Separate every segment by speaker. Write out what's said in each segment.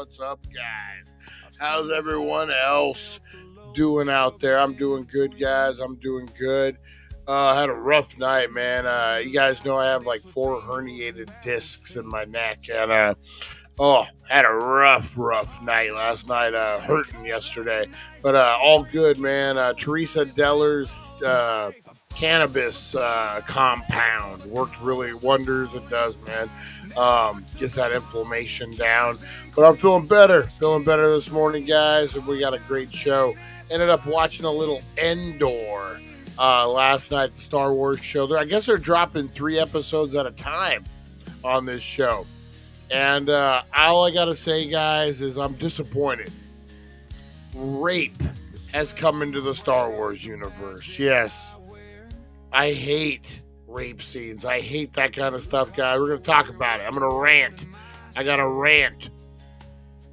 Speaker 1: What's up, guys? How's everyone else doing out there? I'm doing good, guys. I'm doing good. I had a rough night, man. You guys know I have like 4 herniated discs in my neck, and had a rough night last night. Hurting yesterday, but all good, man. Teresa Deller's cannabis compound worked really wonders. It does, man. Gets that inflammation down. But I'm feeling better this morning, guys. And we got a great show. Ended up watching a little Endor last night, the Star Wars show. I guess they're dropping 3 episodes at a time on this show. And all I gotta say, guys, is I'm disappointed. Rape has come into the Star Wars universe. Yes. I hate rape scenes. I hate that kind of stuff, guys. We're going to talk about it. I'm going to rant. I got a rant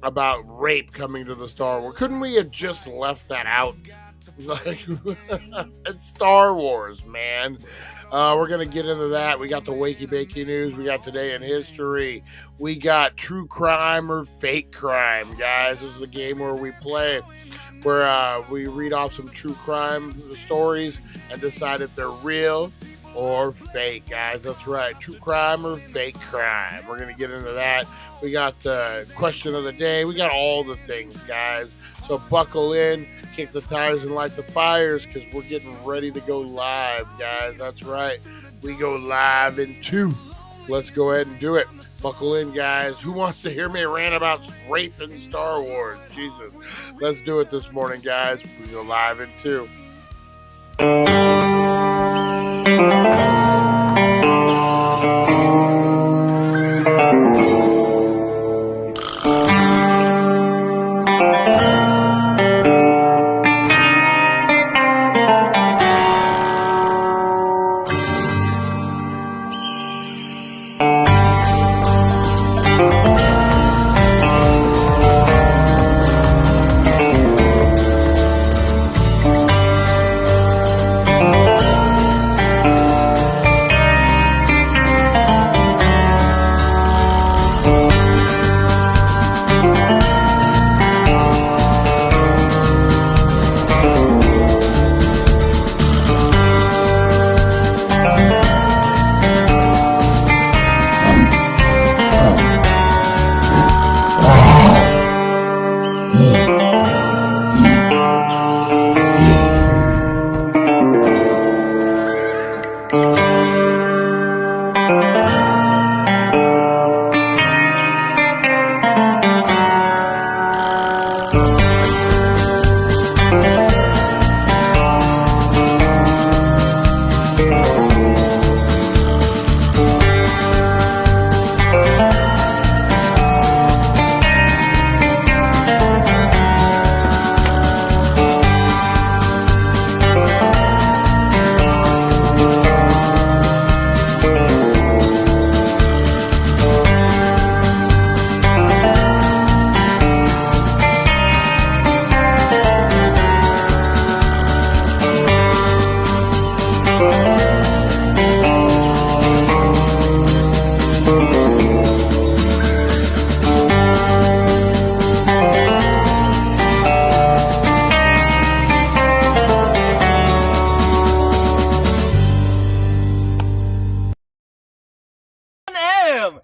Speaker 1: about rape coming to the Star Wars. Couldn't we have just left that out? Like, it's Star Wars, man. We're going to get into that. We got the Wakey Bakey news. We got Today in History. We got True Crime or Fake Crime, guys. This is the game where we play, where we read off some true crime stories and decide if they're real or fake, guys. That's right. True crime or fake crime. We're going to get into that. We got the question of the day. We got all the things, guys. So buckle in, kick the tires, and light the fires, because we're getting ready to go live, guys. That's right. We go live in 2. Let's go ahead and do it. Buckle in, guys. Who wants to hear me rant about rape in Star Wars? Jesus. Let's do it this morning, guys. We go live in 2.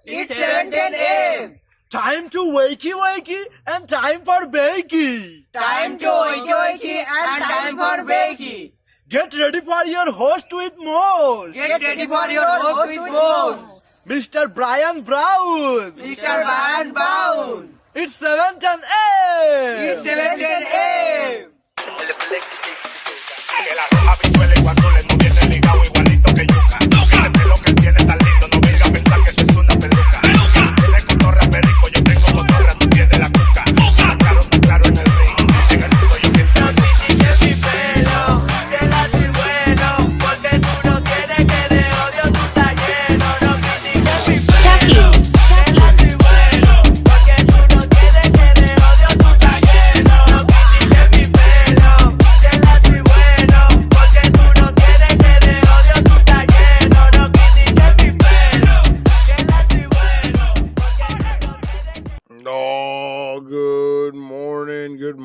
Speaker 2: It's 7:10 a.m.
Speaker 3: Time to wakey and time for bakey.
Speaker 2: Time to wakey and time for bakey.
Speaker 3: Get ready for your host with more.
Speaker 2: Get ready for your host with more.
Speaker 3: Mr. Brian Brown.
Speaker 2: Mr. Brian Brown.
Speaker 3: It's 7:10 a.m.
Speaker 2: It's 7:10 a.m.
Speaker 4: Que la roja visuela y cuando le mueve el ligado igualito que yuca. El pelo que tiene tan lindo, no venga a pensar que eso es una peluca. Tiene cotorra perico, yo tengo cotorra, tú tienes la cuca. Claro en el ring, en el piso yo que te
Speaker 5: que mi pelo, te la soy bueno, porque tú no tienes que de odio tú estás lleno. No critiques mi pelo, te la soy bueno, porque tú no tienes que de odio tú estás lleno.
Speaker 1: good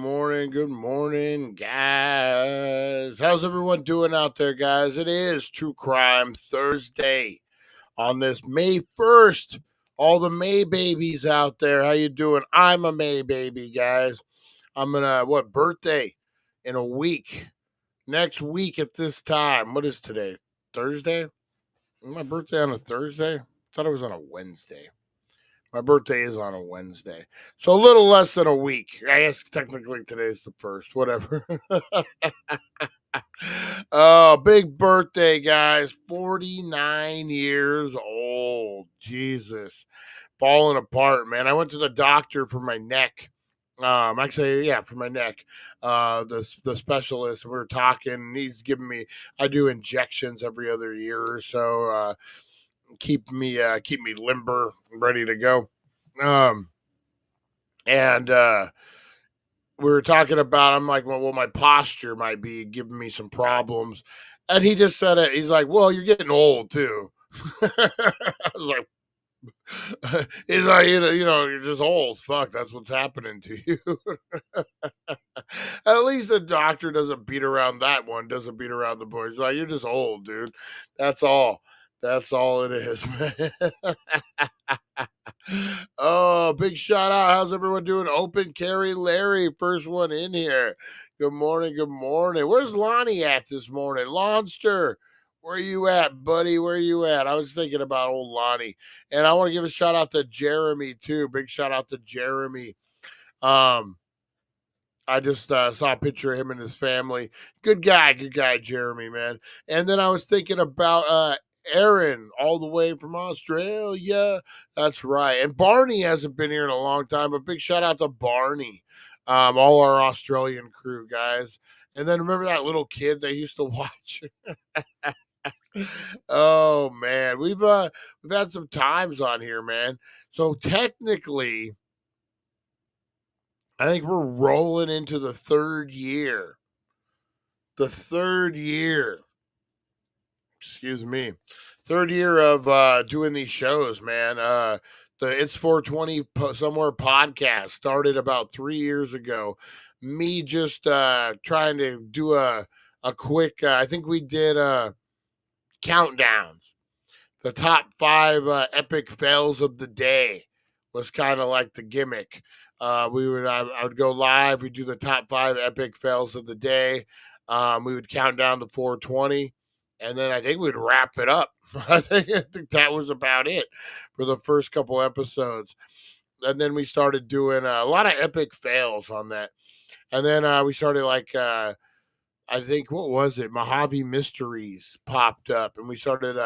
Speaker 1: morning, guys. How's everyone doing out there, guys? It is True Crime Thursday on this May 1st. All the May babies out there, how you doing? I'm a May baby, guys. I'm gonna, birthday? In a week. Next week at this time. What is today? Thursday? Is my birthday on a Thursday? I thought it was on a Wednesday. My birthday is on a Wednesday. So a little less than a week. I guess technically today's the first, whatever. Oh, big birthday, guys. 49 years old. Jesus. Falling apart, man. I went to the doctor for my neck. For my neck. The specialist, we were talking, and he's giving me, I do injections every other year or so, keep me limber, ready to go. And we were talking about, I'm like, well, my posture might be giving me some problems. And he just said it. He's like, well, you're getting old too. I was like, he's like, you're just old. Fuck, that's what's happening to you. At least the doctor doesn't beat around doesn't beat around the bush. He's like, you're just old, dude. That's all. That's all it is, man. Oh, big shout out. How's everyone doing? Open carry Larry, first one in here. Good morning. Good morning. Where's Lonnie at this morning? Lonster, where you at, buddy? Where you at? I was thinking about old Lonnie. And I want to give a shout out to Jeremy, too. Big shout out to Jeremy. I just saw a picture of him and his family. Good guy, Jeremy, man. And then I was thinking about Aaron, all the way from Australia. That's right. And Barney hasn't been here in a long time, but big shout out to Barney, all our Australian crew, guys. And then remember that little kid they used to watch? Oh man, we've had some times on here, man. So technically, I think we're rolling into the third year. The third year. Excuse me. Third year of doing these shows, man. The It's 420 Somewhere podcast started about 3 years ago. Me just trying to do a quick, I think we did countdowns. The top 5 epic fails of the day was kind of like the gimmick. I would go live. We'd do the top 5 epic fails of the day. We would count down to 420, and then I think we'd wrap it up. I think that was about it for the first couple episodes. And then we started doing a lot of epic fails on that. And then we started I think, what was it? Mojave Mysteries popped up, and we started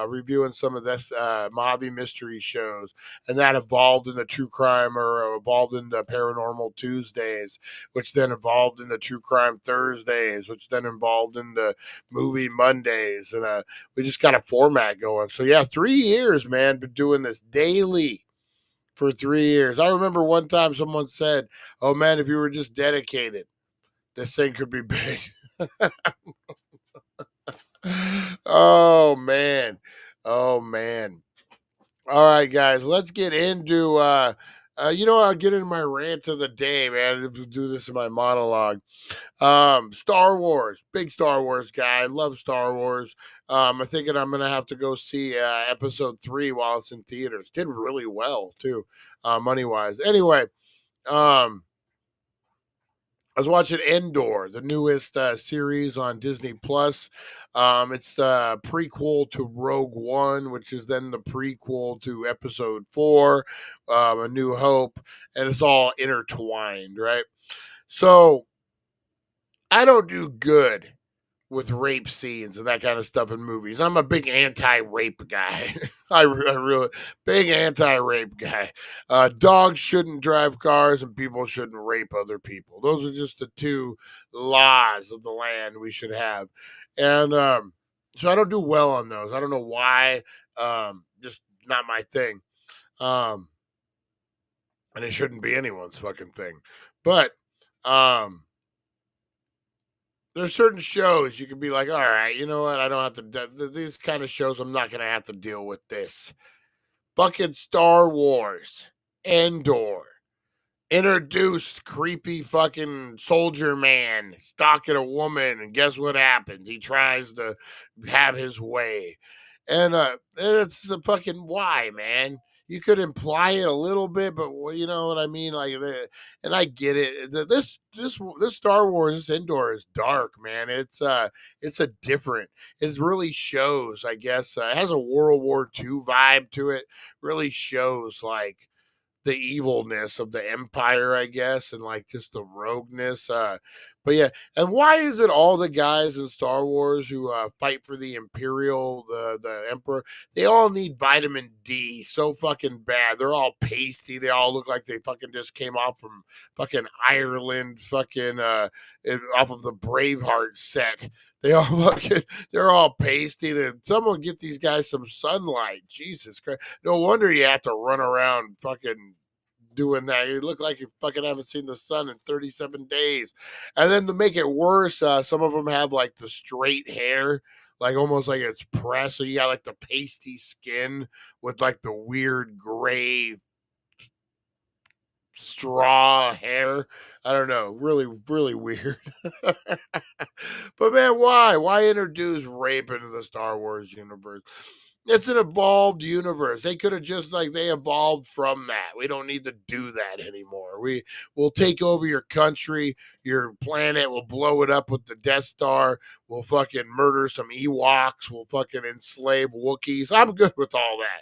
Speaker 1: reviewing some of this Mojave Mysteries shows, and that evolved into True Crime, or evolved into Paranormal Tuesdays, which then evolved into True Crime Thursdays, which then evolved into Movie Mondays, and we just got a format going. So yeah, 3 years, man, been doing this daily for 3 years. I remember one time someone said, "Oh man, if you were just dedicated, this thing could be big." Oh man. Oh man. All right, guys, let's get into I'll get into my rant of the day, man. I'll do this in my monologue. Star Wars, big Star Wars guy. Love Star Wars. I'm thinking I'm gonna have to go see episode 3 while it's in theaters. Did really well too, money wise. Anyway, I was watching Endor, the newest series on Disney Plus. It's the prequel to Rogue One, which is then the prequel to Episode 4, A New Hope, and it's all intertwined, right? So I don't do good with rape scenes and that kind of stuff in movies. I'm a big anti-rape guy. I really big anti-rape guy. Dogs shouldn't drive cars, and people shouldn't rape other people. Those are just the 2 laws of the land we should have. And so I don't do well on those. I don't know why. Just not my thing. And it shouldn't be anyone's fucking thing. But there's certain shows you can be like, all right, you know what? I don't have to. These kind of shows, I'm not going to have to deal with this. Fucking Star Wars, Endor, introduced creepy fucking soldier man stalking a woman, and guess what happens? He tries to have his way. And it's a fucking why, man. You could imply it a little bit, but you know what I mean. Like, and I get it. This Star Wars, this Indoor is dark, man. It's a different. It really shows. I guess it has a World War II vibe to it. Really shows like the evilness of the Empire, I guess, and like just the rogueness. But yeah, and why is it all the guys in Star Wars who fight for the Imperial, the Emperor, they all need vitamin D so fucking bad. They're all pasty. They all look like they fucking just came off from fucking Ireland, fucking off of the Braveheart set. They all fucking, they're all pasty. Someone get these guys some sunlight. Jesus Christ. No wonder you have to run around fucking doing that. You look like you fucking haven't seen the sun in 37 days. And then to make it worse, some of them have like the straight hair, like almost like it's pressed. So you got like the pasty skin with like the weird gray straw hair. I don't know. Really, really weird. But man, why? Why introduce rape into the Star Wars universe? It's an evolved universe. They could have just like they evolved from that. We don't need to do that anymore. We'll take over your country, your planet. We'll blow it up with the Death Star. We'll fucking murder some Ewoks. We'll fucking enslave Wookiees. I'm good with all that.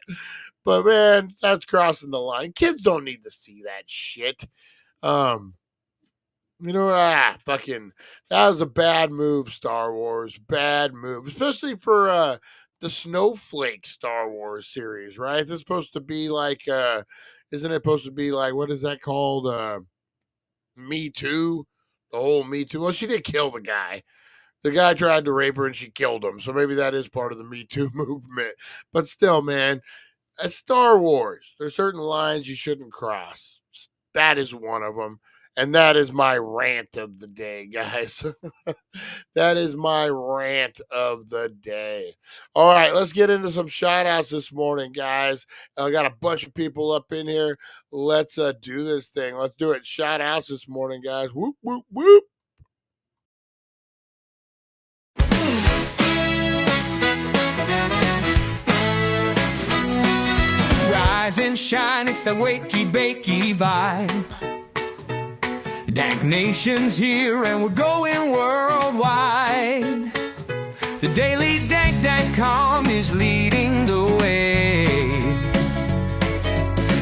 Speaker 1: But man, that's crossing the line. Kids don't need to see that shit. Fucking, that was a bad move, Star Wars. Bad move, especially for the Snowflake Star Wars series, right? This is supposed to be like, isn't it supposed to be like, what is that called? Me Too, the whole Me Too. Well, she did kill the guy. The guy tried to rape her and she killed him. So maybe that is part of the Me Too movement. But still, man, at Star Wars, there's certain lines you shouldn't cross. That is one of them. And that is my rant of the day, guys. That is my rant of the day. All right, let's get into some shout outs this morning, guys. I got a bunch of people up in here. Let's do this thing. Let's do it. Shout outs this morning, guys. Whoop, whoop, whoop.
Speaker 6: Rise and shine, it's the Wakey Bakey vibe. Dank Nation's here and we're going worldwide. The daily Dank.com is leading the way,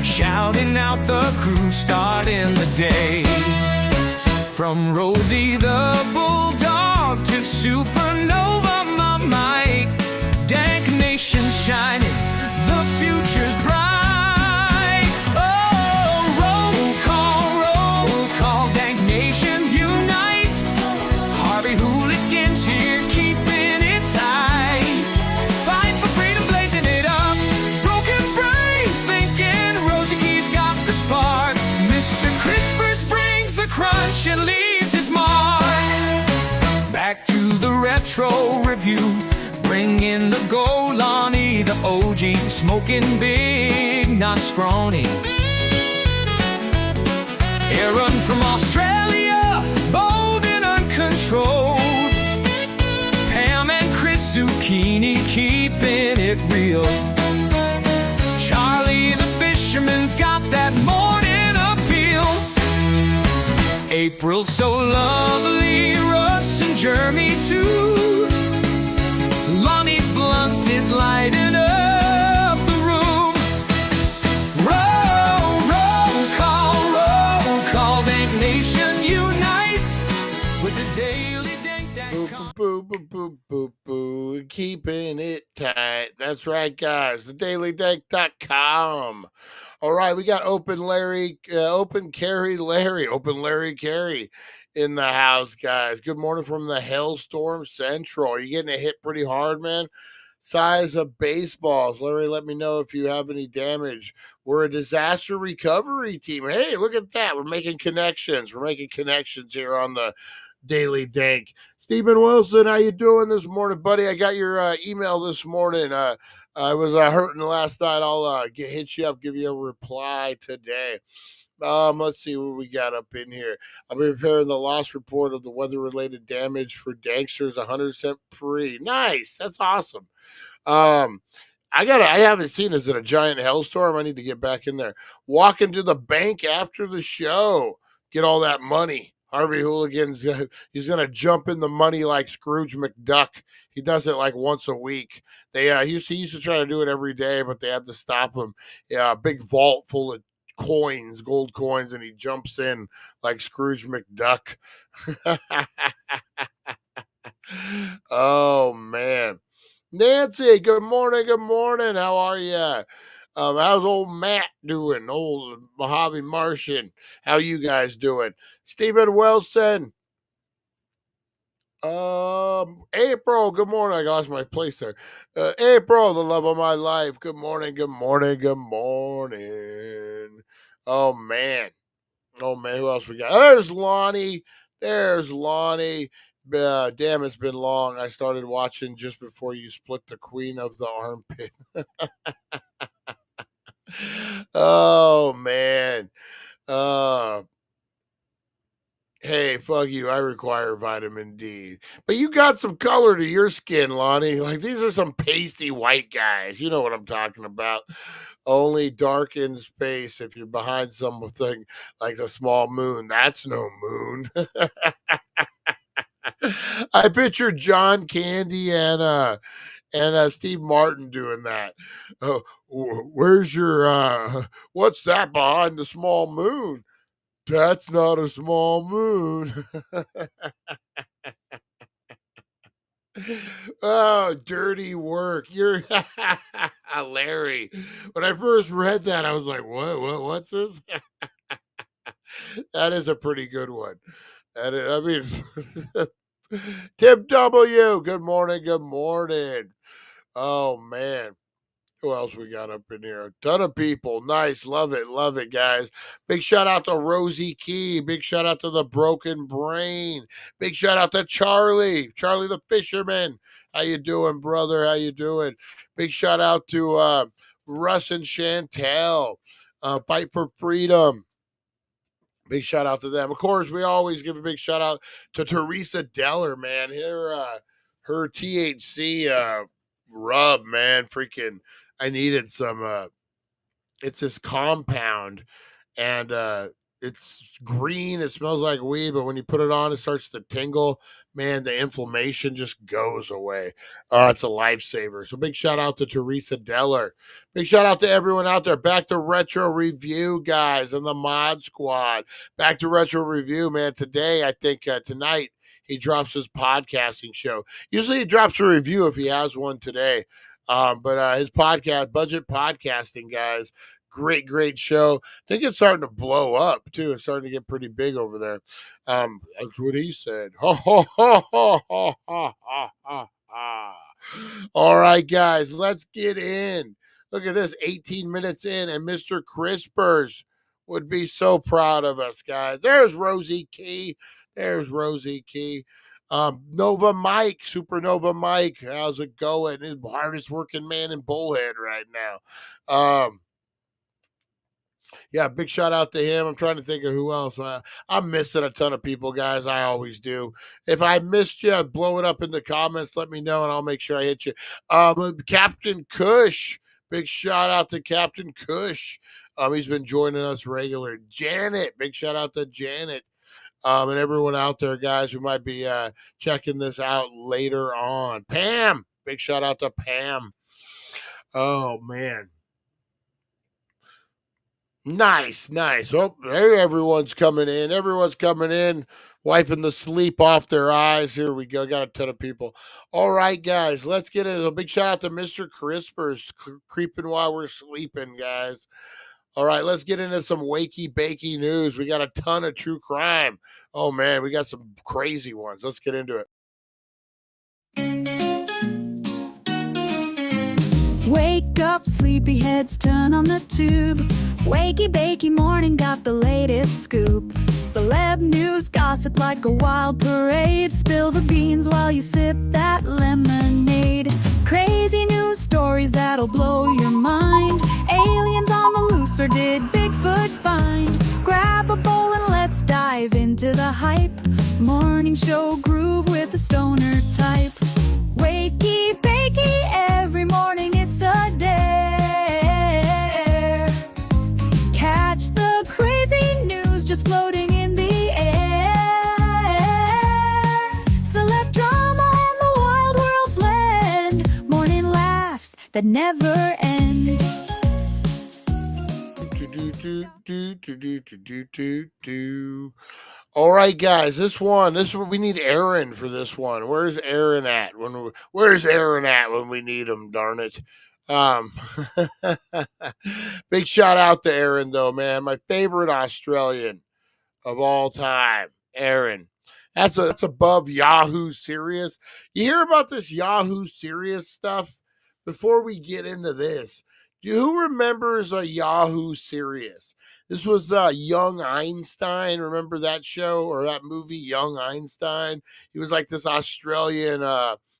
Speaker 6: shouting out the crew, starting the day. From Rosie the Bulldog to Supernova Mike, Dank Nation shining, the future's bright. And leaves his mark. Back to the retro review, bring in the Golani, the OG, smoking big, not scrawny. Aaron from Australia, bold and uncontrolled. Pam and Chris Zucchini, keeping it real. Charlie the fisherman's got that morning appeal. April so lovely, Russ and Jeremy too. Lonnie's blunt is lighting up the room. Roll call, Dank Nation unite with the daily Dank.com.
Speaker 1: Boo, boo, boo, boo, boo, keeping it tight. That's right, guys. The daily Dank.com. All right, we got Open Larry Carey in the house, guys. Good morning from the Hailstorm Central. Are you getting it hit pretty hard, man? Size of baseballs. Larry, let me know if you have any damage. We're a disaster recovery team. Hey, look at that. We're making connections. We're making connections here on the Daily Dank. Stephen Wilson, how you doing this morning, buddy? I got your email this morning. I was hurting last night. I'll hit you up, give you a reply today. Let's see what we got up in here. I'll be preparing the loss report of the weather-related damage for Danksters 100% free. Nice. That's awesome. I haven't seen, is it a giant hailstorm? I need to get back in there. Walking to the bank after the show. Get all that money. Harvey Hooligan's, he's going to jump in the money like Scrooge McDuck. He does it like once a week. He used to try to do it every day, but they had to stop him. Yeah, a big vault full of coins, gold coins, and he jumps in like Scrooge McDuck. Oh, man. Nancy, good morning, good morning. How are you? How's old Matt doing? Old Mojave Martian. How you guys doing? Stephen Wilson. April, good morning. I lost my place there. April, the love of my life. Good morning, good morning, good morning. Oh man. Oh man, who else we got? There's Lonnie. There's Lonnie. Damn, it's been long. I started watching just before you split the queen of the armpit. Oh man. Hey, fuck you. I require vitamin D. But you got some color to your skin, Lonnie. Like, these are some pasty white guys. You know what I'm talking about. Only dark in space if you're behind something like a small moon. That's no moon. I picture John Candy and Steve Martin doing that. Where's your what's that behind the small moon? That's not a small moon. Oh, dirty work. You're Larry. When I first read that, I was like, what's this? That is a pretty good one. That is, I mean, Tim W. Good morning. Good morning. Oh, man. Who else we got up in here? A ton of people. Nice. Love it, guys. Big shout out to Rosie Key. Big shout out to the Broken Brain. Big shout out to Charlie the Fisherman. How you doing, brother? How you doing? Big shout out to Russ and Chantel. Fight for Freedom. Big shout out to them. Of course, we always give a big shout out to Teresa Deller, man. Her THC rub, man. Freaking, I needed some. It's this compound, and it's green. It smells like weed, but when you put it on, it starts to tingle. Man, the inflammation just goes away. It's a lifesaver. So big shout out to Teresa Deller. Big shout out to everyone out there. Back to Retro Review, guys, and the Mod Squad. Back to Retro Review, man. Today, I think tonight, he drops his podcasting show. Usually he drops a review if he has one today. But his podcast, Budget Podcasting, guys, great show. I think it's starting to blow up, too. It's starting to get pretty big over there. That's what he said. All right, guys, let's get in. Look at this, 18 minutes in, and Mr. Crispers would be so proud of us, guys. There's Rosie Key. Nova Mike, Supernova Mike, how's it going? He's the hardest working man in Bullhead right now. Yeah, big shout out to him. I'm trying to think of who else. I'm missing a ton of people, guys. I always do. If I missed you, blow it up in the comments. Let me know, and I'll make sure I hit you. Captain Kush, big shout out to Captain Kush. He's been joining us regular. Janet, big shout out to Janet. And everyone out there, guys, who might be checking this out later on. Pam, big shout out to Pam. Oh, man. Nice. Oh, hey, everyone's coming in. Wiping the sleep off their eyes. Here we go. Got a ton of people. All right, guys, let's get into a big shout out to Mr. Crispers, creeping while we're sleeping, guys. All right, let's get into some wakey bakey news. We got a ton of true crime. Oh, man, we got some crazy ones. Let's get into it.
Speaker 7: Wake up, sleepyheads, turn on the tube. Wakey Bakey Morning got the latest scoop. Celeb news, gossip like a wild parade. Spill the beans while you sip that lemonade. Crazy news stories that'll blow your mind. Aliens on the loose, or did Bigfoot find? grab a bowl and let's dive into the hype. Morning show groove with the stoner type. Wakey bakey, every morning it's a dare. Catch the crazy news just floating in the air. Celeb drama and the wild world blend. Morning laughs that never end.
Speaker 1: All right, guys, this one we need Aaron for this one. Where's Aaron at when we need him? Darn it! Big shout out to Aaron though, man, my favorite Australian of all time, Aaron. That's above Yahoo Serious. You hear about this Yahoo Serious stuff? Before we get into this, who remembers a Yahoo Serious? This was Young Einstein. Remember that show or that movie, Young Einstein? He was like this Australian.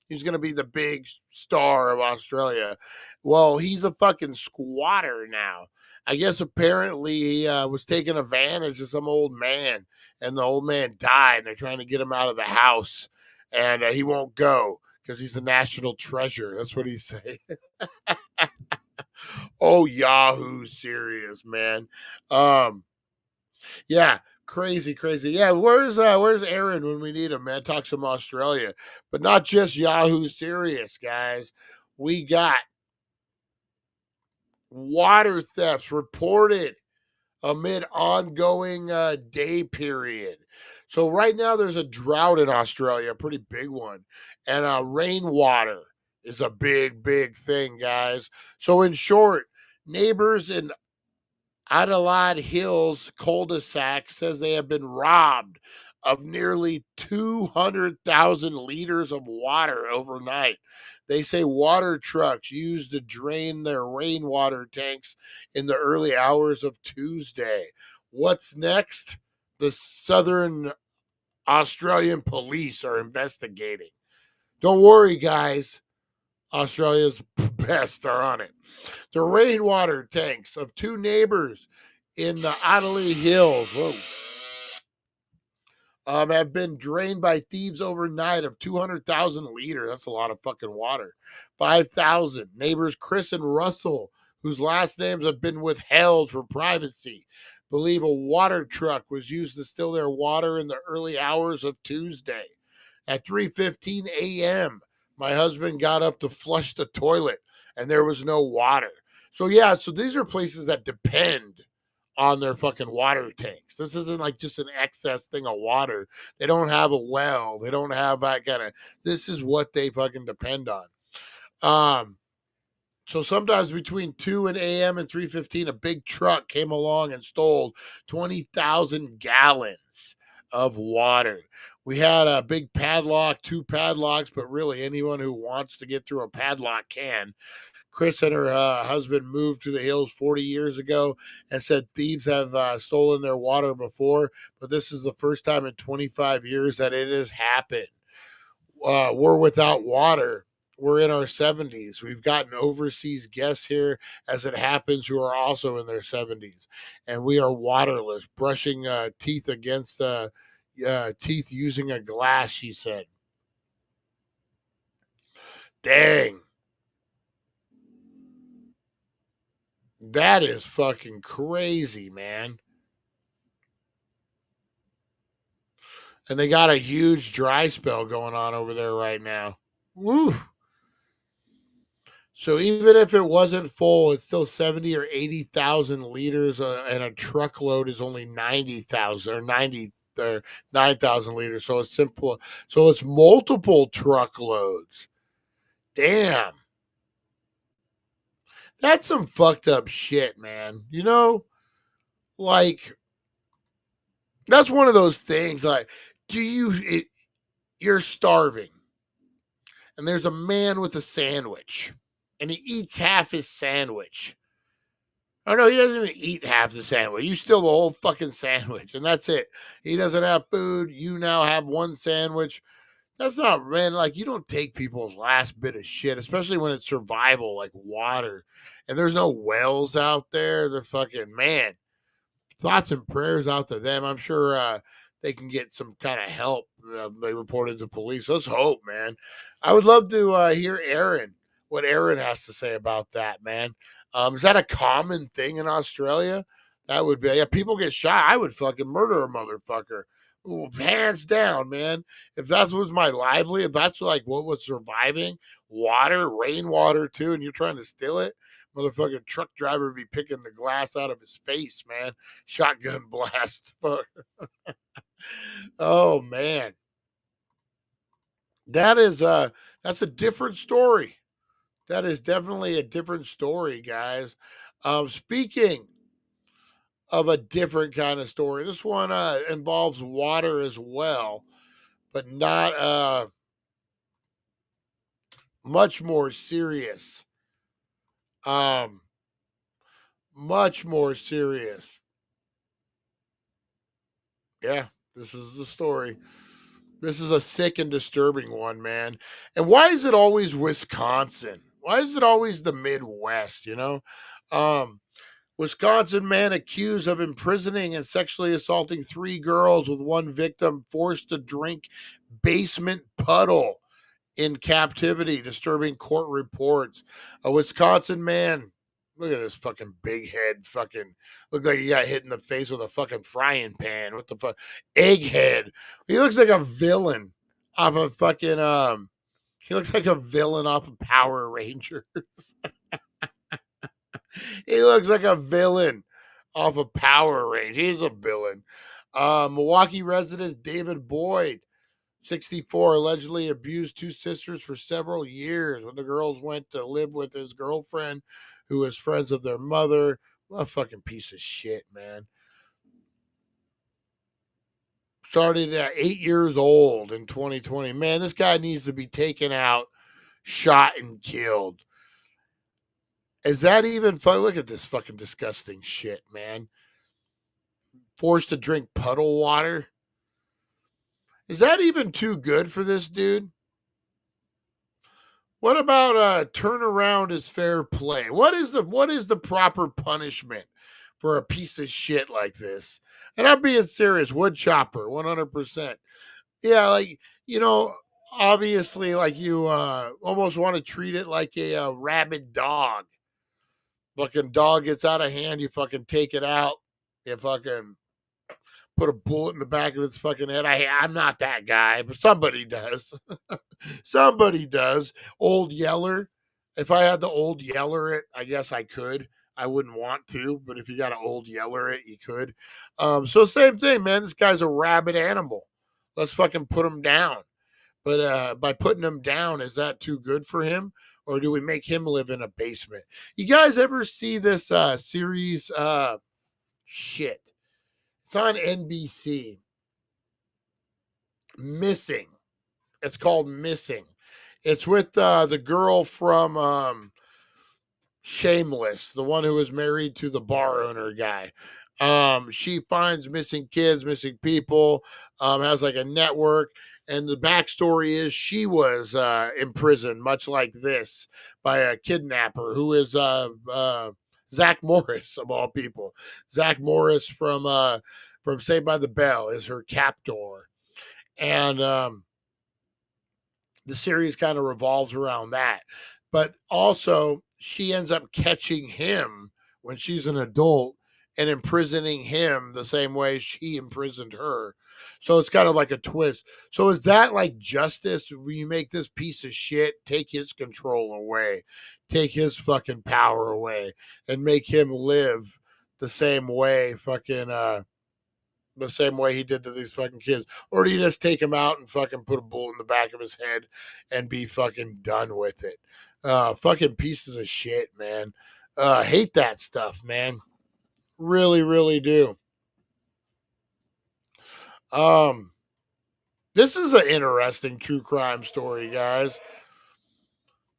Speaker 1: He was going to be the big star of Australia. Well, he's a fucking squatter now. I guess apparently he was taking advantage of some old man, and the old man died. And they're trying to get him out of the house, and he won't go because he's a national treasure. That's what he's saying. Oh, Yahoo Serious, man. Yeah, crazy. Yeah, where's Aaron when we need him, man? Talk some Australia, but not just Yahoo Serious, guys. We got water thefts reported amid ongoing day period. So right now there's a drought in Australia, a pretty big one, and rainwater is a big thing, guys. So in short, neighbors in Adelaide Hills cul-de-sac says they have been robbed of nearly 200,000 liters of water overnight. They say water trucks used to drain their rainwater tanks in the early hours of Tuesday. What's next? The Southern Australian police are investigating. Don't worry, guys. Australia's best are on it. The rainwater tanks of two neighbors in the Adelaide Hills have been drained by thieves overnight of 200,000 liters. That's a lot of fucking water. 5,000. Neighbors Chris and Russell, whose last names have been withheld for privacy, believe a water truck was used to steal their water in the early hours of Tuesday. At 3:15 a.m., my husband got up to flush the toilet and there was no water. So these are places that depend on their fucking water tanks. This isn't like just an excess thing of water. They don't have a well. They don't have that kind of, this is what they fucking depend on. So sometimes between 2 a.m. and 3:15, a big truck came along and stole 20,000 gallons of water. We had a big padlock, 2 padlocks, but really anyone who wants to get through a padlock can. Chris and her husband moved to the hills 40 years ago and said thieves have stolen their water before, but this is the first time in 25 years that it has happened. We're without water. We're in our 70s. We've gotten overseas guests here, as it happens, who are also in their 70s. And we are waterless, brushing teeth against teeth using a glass, she said. Dang. That is fucking crazy, man. And they got a huge dry spell going on over there right now. Woo. So even if it wasn't full, it's still 70 or 80,000 liters, and a truckload is only 90,000 or 90 or 9,000 liters. So it's simple. So it's multiple truckloads. Damn. That's some fucked up shit, man. You know, like, that's one of those things. Like, you're starving, and there's a man with a sandwich, and he eats half his sandwich. Oh no, he doesn't even eat half the sandwich. You steal the whole fucking sandwich, and that's it. He doesn't have food. You now have one sandwich. That's not, man, like, you don't take people's last bit of shit, especially when it's survival, like water. And there's no wells out there. They're fucking, man. thoughts and prayers out to them. I'm sure they can get some kind of help. They reported to police. Let's hope, man. I would love to hear what Aaron has to say about that, man. Is that a common thing in Australia? That would be. Yeah, people get shot. I would fucking murder a motherfucker. Ooh, hands down, man. If that was my livelihood, if that's like what was surviving, water, rainwater too, and you're trying to steal it, motherfucking truck driver would be picking the glass out of his face, man. Shotgun blast. Fuck. Oh man. That's a different story. That is definitely a different story, guys. Speaking of a different kind of story, this one involves water as well, but not much more serious. Um, much more serious. Yeah, this is the story. This is a sick and disturbing one, man. And why is it always Wisconsin? Why is it always the Midwest, you know? Um, Wisconsin man accused of imprisoning and sexually assaulting 3 girls with one victim forced to drink basement puddle in captivity, disturbing court reports. A Wisconsin man, look at this fucking big head, fucking look like he got hit in the face with a fucking frying pan. What the fuck? Egghead. He looks like a villain off of fucking he looks like a villain off of Power Rangers. He looks like a villain off of Power Rangers. He's a villain. Milwaukee resident David Boyd, 64, allegedly abused 2 sisters for several years when the girls went to live with his girlfriend, who was friends of their mother. What a fucking piece of shit, man. Started at 8 years old in 2020. Man, this guy needs to be taken out, shot, and killed. Is that even fun? Look at this fucking disgusting shit, man. Forced to drink puddle water. Is that even too good for this dude? What about turnaround is fair play? What is the proper punishment for a piece of shit like this? And I'm being serious, wood chopper, 100%. Yeah, like, obviously, like you almost want to treat it like a rabid dog. Fucking dog gets out of hand, you fucking take it out. You fucking put a bullet in the back of its fucking head. I'm not that guy, but somebody does. Somebody does. Old Yeller. If I had the Old Yeller it, I guess I could. I wouldn't want to, but if you got an Old Yeller it, you could. So same thing, man. This guy's a rabid animal. Let's fucking put him down. But by putting him down, is that too good for him? Or do we make him live in a basement? You guys ever see this series? Shit. It's on NBC. Missing. It's called Missing. It's with the girl from Shameless, the one who was married to the bar owner guy. She finds missing kids, missing people, has like a network. And the backstory is she was imprisoned, much like this, by a kidnapper who is Zach Morris, of all people. Zach Morris from Saved by the Bell is her captor. And the series kind of revolves around that. But also, she ends up catching him when she's an adult and imprisoning him the same way she imprisoned her. So it's kind of like a twist. So is that like justice? When you make this piece of shit take his control away, take his fucking power away, and make him live the same way the same way he did to these fucking kids? Or do you just take him out and fucking put a bullet in the back of his head and be fucking done with it? Fucking pieces of shit, man. Hate that stuff, man. Really, really do. This is an interesting true crime story, guys.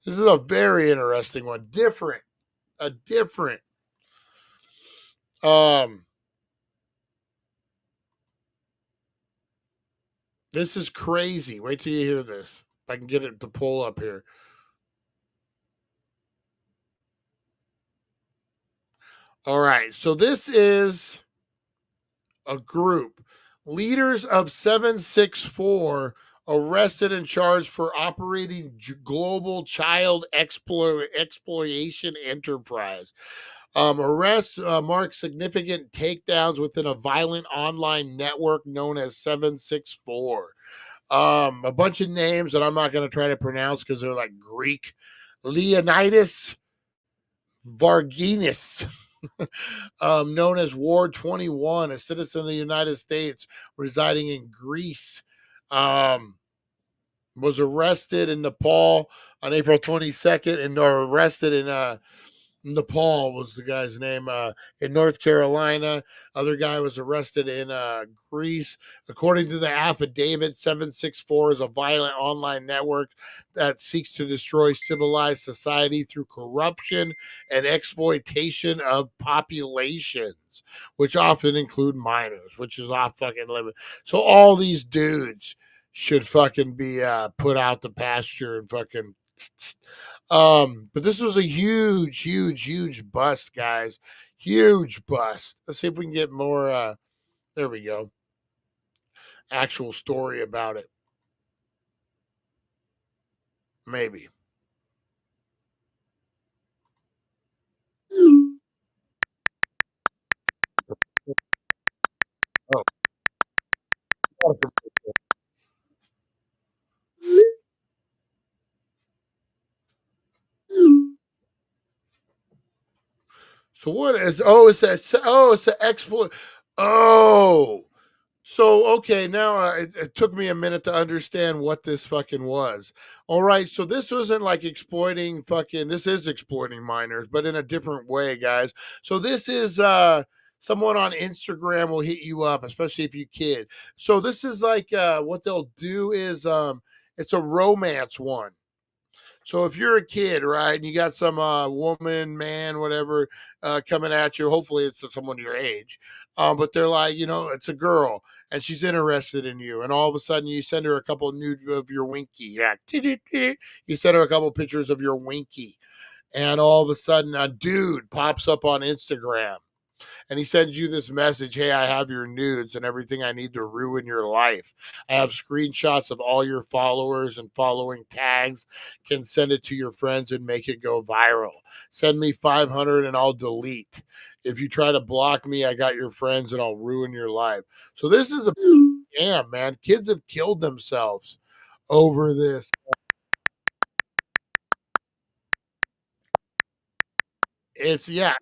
Speaker 1: This is a very interesting one. Different. A different. This is crazy. Wait till you hear this. If I can get it to pull up here. All right. So this is a group. Leaders of 764 arrested and charged for operating global child exploitation enterprise. Arrests mark significant takedowns within a violent online network known as 764. A bunch of names that I'm not going to try to pronounce because they're like Greek. Leonidas Varginis, known as Ward 21, a citizen of the United States residing in Greece, was arrested in Nepal on April 22nd and arrested in Nepal was the guy's name. In North Carolina, other guy was arrested in Greece. According to the affidavit, 764 is a violent online network that seeks to destroy civilized society through corruption and exploitation of populations, which often include minors, which is off fucking limit. So all these dudes should fucking be put out the pasture and fucking but this was a huge bust, guys. Huge bust. Let's see if we can get more there we go. Actual story about it. Maybe. Oh. So what is it's an exploit. Oh. So okay, now it took me a minute to understand what this fucking was. All right, so this wasn't like exploiting fucking. This is exploiting minors, but in a different way, guys. So this is someone on Instagram will hit you up, especially if you kid. So this is like what they'll do is it's a romance one. So if you're a kid, right, and you got some woman, man, whatever, coming at you, hopefully it's someone your age, but they're like, it's a girl and she's interested in you, and all of a sudden you send her a couple nude of your winky, yeah, you send her a couple pictures of your winky, and all of a sudden a dude pops up on Instagram and he sends you this message. Hey, I have your nudes and everything I need to ruin your life. I have screenshots of all your followers and following tags. Can send it to your friends and make it go viral. Send me 500 and I'll delete. If you try to block me, I got your friends and I'll ruin your life. So this is a scam, man. Kids have killed themselves over this. It's yeah,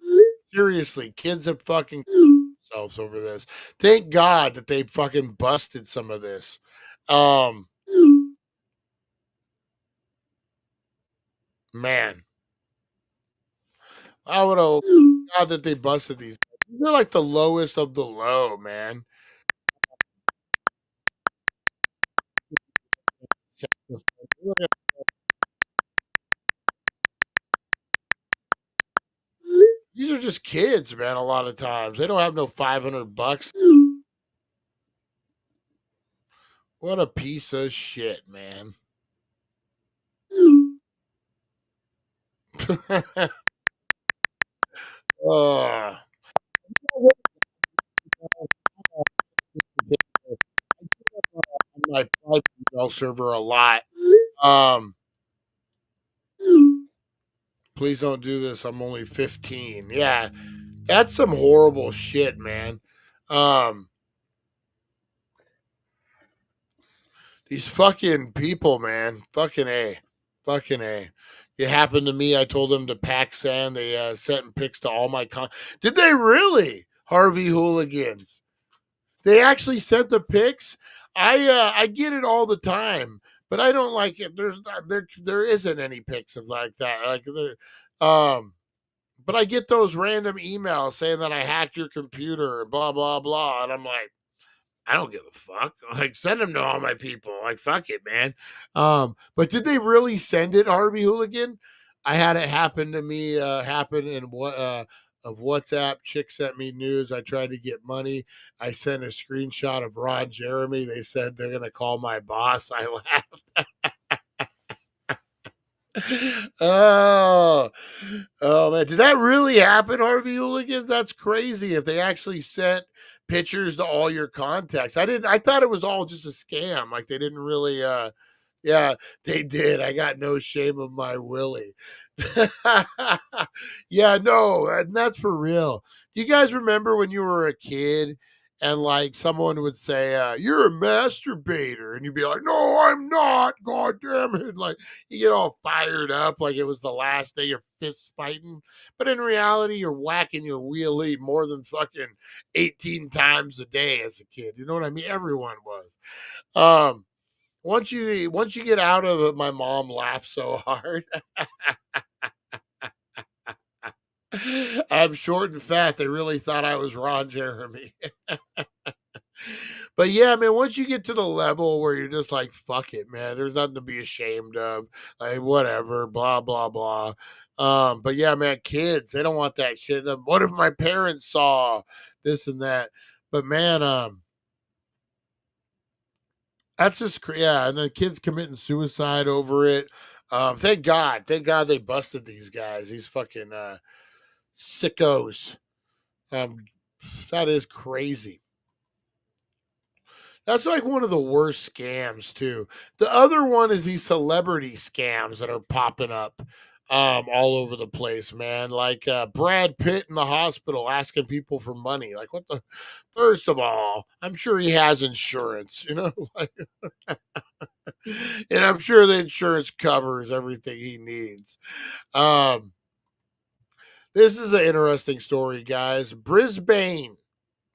Speaker 1: seriously, kids have fucking themselves over this. Thank God that they fucking busted some of this. Um, man, I would have God that they busted these. They're like the lowest of the low, man. These are just kids, man. A lot of times they don't have no $500. What a piece of shit, man. uh, my private email server a lot. Um, please don't do this. I'm only 15. Yeah, that's some horrible shit, man. Um, these fucking people, man. Fucking A. Fucking A. It happened to me. I told them to pack sand. They sent pics to all my Did they really? Harvey Hooligans. They actually sent the pics. I get it all the time, but I don't like it. There isn't any pics of like that. But I get those random emails saying that I hacked your computer and blah blah blah, and I'm like, I don't give a fuck. Like, send them to all my people. Like, fuck it, man. But did they really send it, Harvey Hooligan? I had it happen to me. Happen in what of WhatsApp. Chick sent me news. I tried to get money. I sent a screenshot of Ron Jeremy. They said they're gonna call my boss. I laughed. Oh, oh man, did that really happen, Harvey Hooligans? That's crazy. If they actually sent pictures to all your contacts. I thought it was all just a scam. Like they didn't really yeah, they did. I got no shame of my Willie. Yeah, no, and that's for real. Do you guys remember when you were a kid and like someone would say, you're a masturbator, and you'd be like, no, I'm not, god damn it. Like you get all fired up like it was the last day you're fist fighting. But in reality, you're whacking your wheelie more than fucking 18 times a day as a kid. You know what I mean? Everyone was. Once you get out of it, my mom laughed so hard. I'm short and fat. They really thought I was Ron Jeremy. But yeah, man, once you get to the level where you're just like, fuck it, man, there's nothing to be ashamed of. Like, whatever, blah, blah, blah. But yeah, man, kids, they don't want that shit. What if my parents saw this and that? But man, that's just yeah, and then kids committing suicide over it. Thank God they busted these guys, these fucking sickos. Um, that is crazy. That's like one of the worst scams too. The other one is these celebrity scams that are popping up all over the place, man. Like Brad Pitt in the hospital asking people for money. Like what the first of all, I'm sure he has insurance, you know, like, and I'm sure the insurance covers everything he needs. Um this is an interesting story, guys. Brisbane.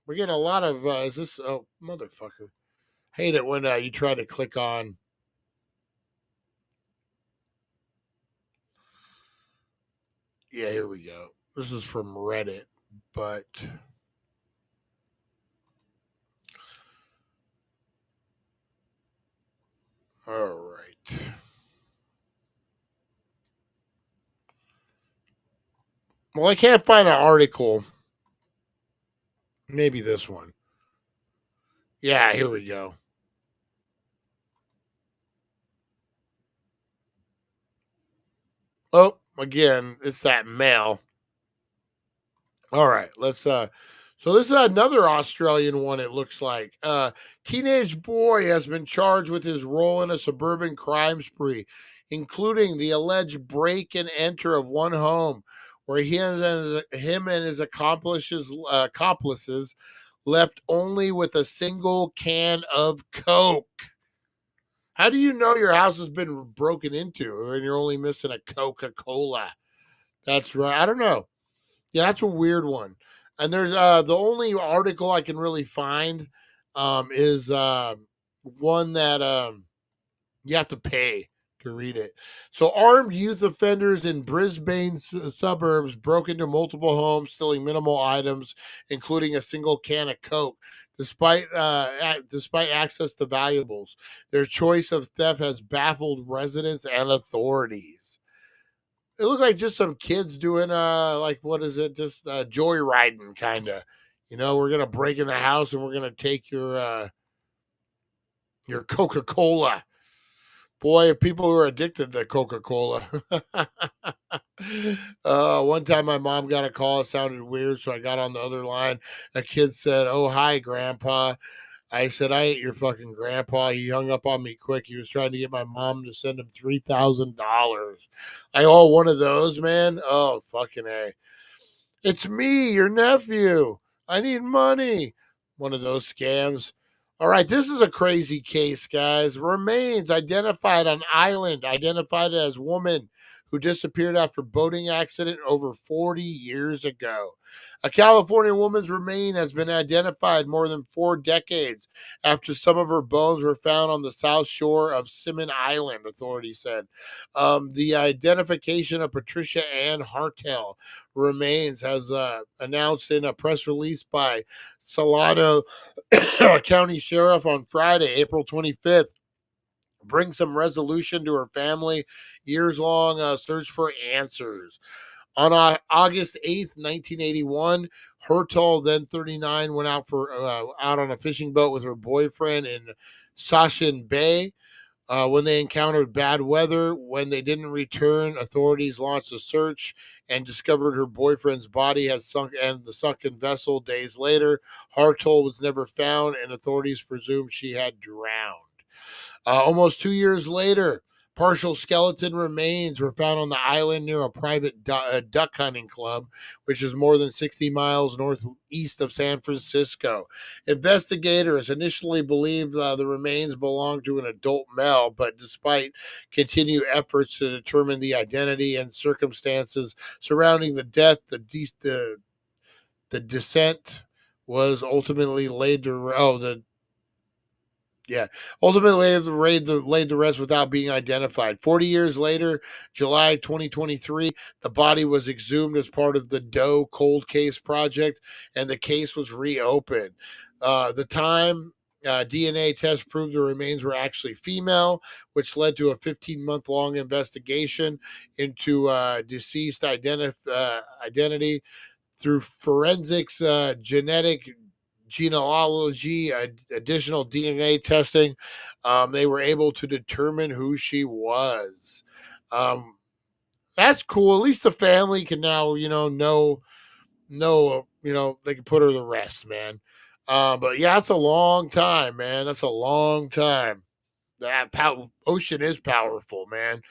Speaker 1: We're getting a lot of is this oh motherfucker. Hate it when you try to click on. Yeah, here we go. This is from Reddit, but all right. Well, I can't find an article. Maybe this one. Yeah, here we go. Oh, again, it's that mail. All right, let's so this is another Australian one, it looks like. Teenage boy has been charged with his role in a suburban crime spree, including the alleged break and enter of one home where him and his accomplices left only with a single can of Coke. How do you know your house has been broken into and you're only missing a Coca-Cola? That's right. I don't know. Yeah, that's a weird one. And there's the only article I can really find is one that you have to pay to read it. So armed youth offenders in Brisbane suburbs broke into multiple homes, stealing minimal items, including a single can of Coke. Despite access to valuables, their choice of theft has baffled residents and authorities. It looked like just some kids doing like what is it? Just joyriding kind of. You know, we're gonna break in the house and we're gonna take your Coca-Cola. Boy, people who are addicted to Coca-Cola. One time my mom got a call, it sounded weird, so I got on the other line. A kid said, "Oh, hi, Grandpa." I said, "I ain't your fucking grandpa." He hung up on me quick. He was trying to get my mom to send him $3,000. I owe one of those, man. Oh, fucking A. It's me, your nephew. I need money. One of those scams. All right, this is a crazy case, guys. Remains identified on island, identified as woman who disappeared after boating accident over 40 years ago. A California woman's remain has been identified more than 4 decades after some of her bones were found on the south shore of Simon Island, authorities said. The identification of Patricia Ann Hartel remains has announced in a press release by Solano County Sheriff on Friday, April 25th. Bring some resolution to her family. Years long search for answers. On August 8th, 1981, Hertel, then 39, went out on a fishing boat with her boyfriend in Sachin Bay When they encountered bad weather, when they didn't return, authorities launched a search and discovered her boyfriend's body had sunk and the sunken vessel. Days later, Hartol was never found, and authorities presumed she had drowned. Almost 2 years later, partial skeleton remains were found on the island near a private duck hunting club, which is more than 60 miles northeast of San Francisco. Investigators initially believed the remains belonged to an adult male, but despite continued efforts to determine the identity and circumstances surrounding the death, the descent was ultimately laid to ultimately laid to rest without being identified. 40 years later, July 2023, the body was exhumed as part of the Doe Cold Case Project, and the case was reopened. DNA test proved the remains were actually female, which led to a 15-month-long investigation into deceased identity through forensics, genetic genealogy, additional DNA testing. They were able to determine who she was. That's cool. At least the family can now, they can put her to rest, man. But yeah, that's a long time, man. That's a long time. That ocean is powerful, man.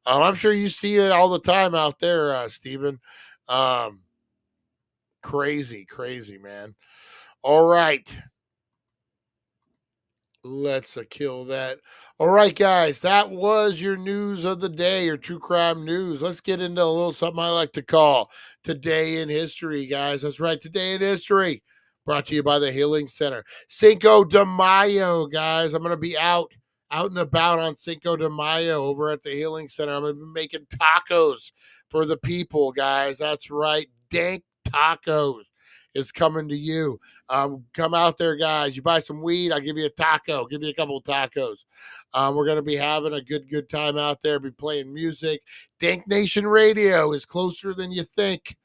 Speaker 1: I'm sure you see it all the time out there, Stephen. Um, crazy, man. All right. Let's kill that. All right, guys, that was your news of the day, your true crime news. Let's get into a little something I like to call Today in History, guys. That's right, Today in History, brought to you by the Healing Center. Cinco de Mayo, guys. I'm going to be out and about on Cinco de Mayo over at the Healing Center. I'm going to be making tacos for the people, guys. That's right, Dank Tacos is coming to you. Come out there, guys. You buy some weed, I'll give you a taco, give you a couple of tacos. We're going to be having a good time out there, be playing music. Dank Nation Radio is closer than you think.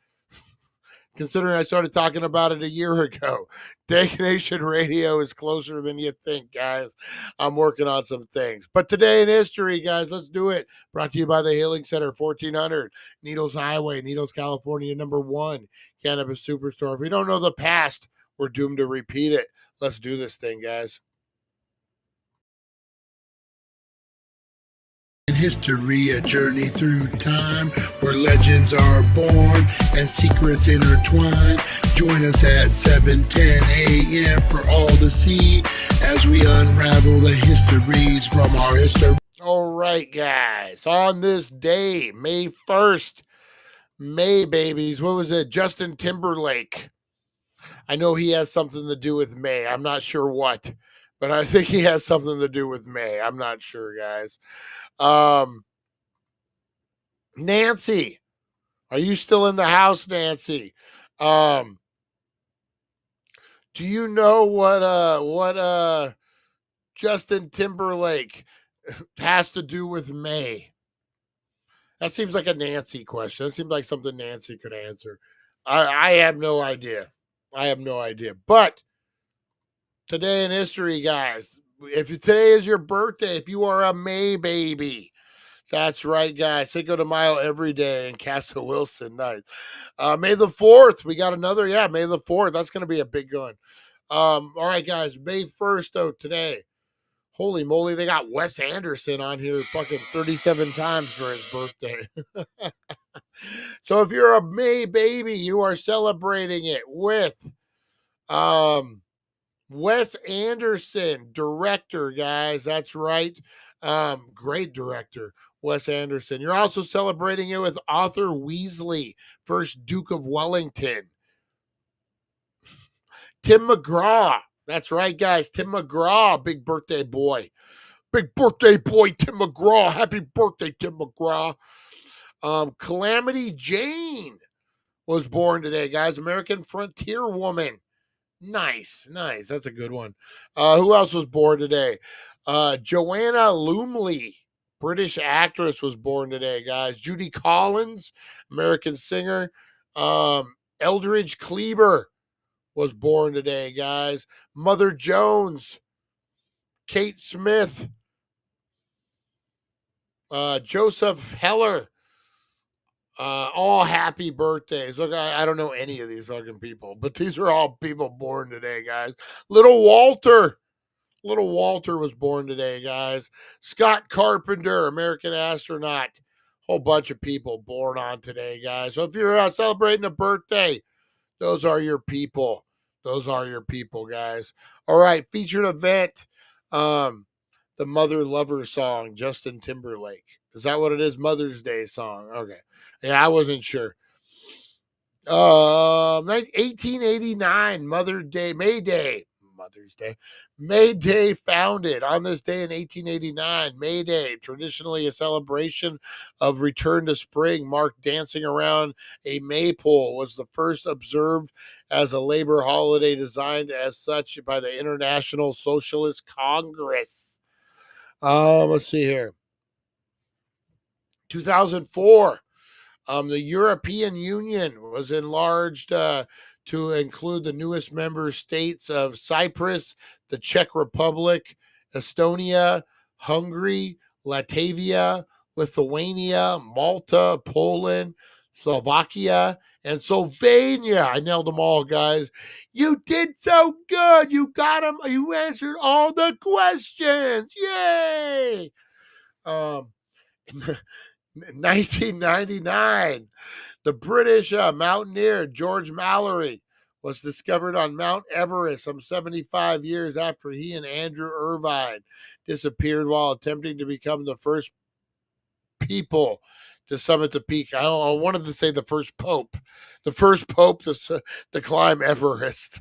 Speaker 1: Considering I started talking about it a year ago. Dank Nation Radio is closer than you think, guys. I'm working on some things. But today in history, guys, let's do it. Brought to you by the Healing Center, 1400 Needles Highway, Needles, California, #1 cannabis superstore. If we don't know the past, we're doomed to repeat it. Let's do this thing, guys. In history, a journey through time where legends are born and secrets intertwine. Join us at 7:10 a.m. for all to see as we unravel the histories from our history. All right, guys. On this day, May 1st, May babies, what was it? Justin Timberlake. I know he has something to do with May. I'm not sure what, but I think he has something to do with May. I'm not sure, guys. Nancy, are you still in the house, Nancy? Do you know what Justin Timberlake has to do with May? That seems like a Nancy question. That seems like something Nancy could answer. I have no idea. But today in history, guys, if today is your birthday, if you are a May baby, that's right, guys. Cinco de Mayo every day in Casa Wilson. Nice. May the 4th. We got another. Yeah, May the 4th. That's going to be a big one. All right, guys. May 1st, though, today. Holy moly, they got Wes Anderson on here fucking 37 times for his birthday. So if you're a May baby, you are celebrating it with Wes Anderson, director, guys. That's right. Great director, Wes Anderson. You're also celebrating it with Arthur Weasley, first Duke of Wellington. Tim McGraw. That's right, guys. Tim McGraw, big birthday boy. Big birthday boy, Tim McGraw. Happy birthday, Tim McGraw. Calamity Jane was born today, guys. American frontier woman. Nice. That's a good one. Who else was born today? Joanna Lumley, British actress, was born today, guys. Judy Collins, American singer. Eldridge Cleaver was born today, guys. Mother Jones, Kate Smith, Joseph Heller. All happy birthdays. Look, I don't know any of these fucking people, but these are all people born today, guys. Little Walter. Little Walter was born today, guys. Scott Carpenter, American astronaut. Whole bunch of people born on today, guys. So if you're celebrating a birthday, those are your people. Those are your people, guys. All right, featured event. The Mother Lover song, Justin Timberlake. Is that what it is? Mother's Day song. Okay. Yeah, I wasn't sure. 1889, Mother's Day, Mother's Day. May Day founded on this day in 1889. May Day, traditionally a celebration of return to spring, marked dancing around a maypole, was the first observed as a labor holiday designed as such by the International Socialist Congress. Let's see here. 2004. The European Union was enlarged to include the newest member states of Cyprus, the Czech Republic, Estonia, Hungary, Latvia, Lithuania, Malta, Poland, Slovakia, and Slovenia. I nailed them all, guys. You did so good. You got them. You answered all the questions. Yay! 1999, the British mountaineer George Mallory was discovered on Mount Everest some 75 years after he and Andrew Irvine disappeared while attempting to become the first people to summit the peak. I wanted to say the first pope to climb Everest.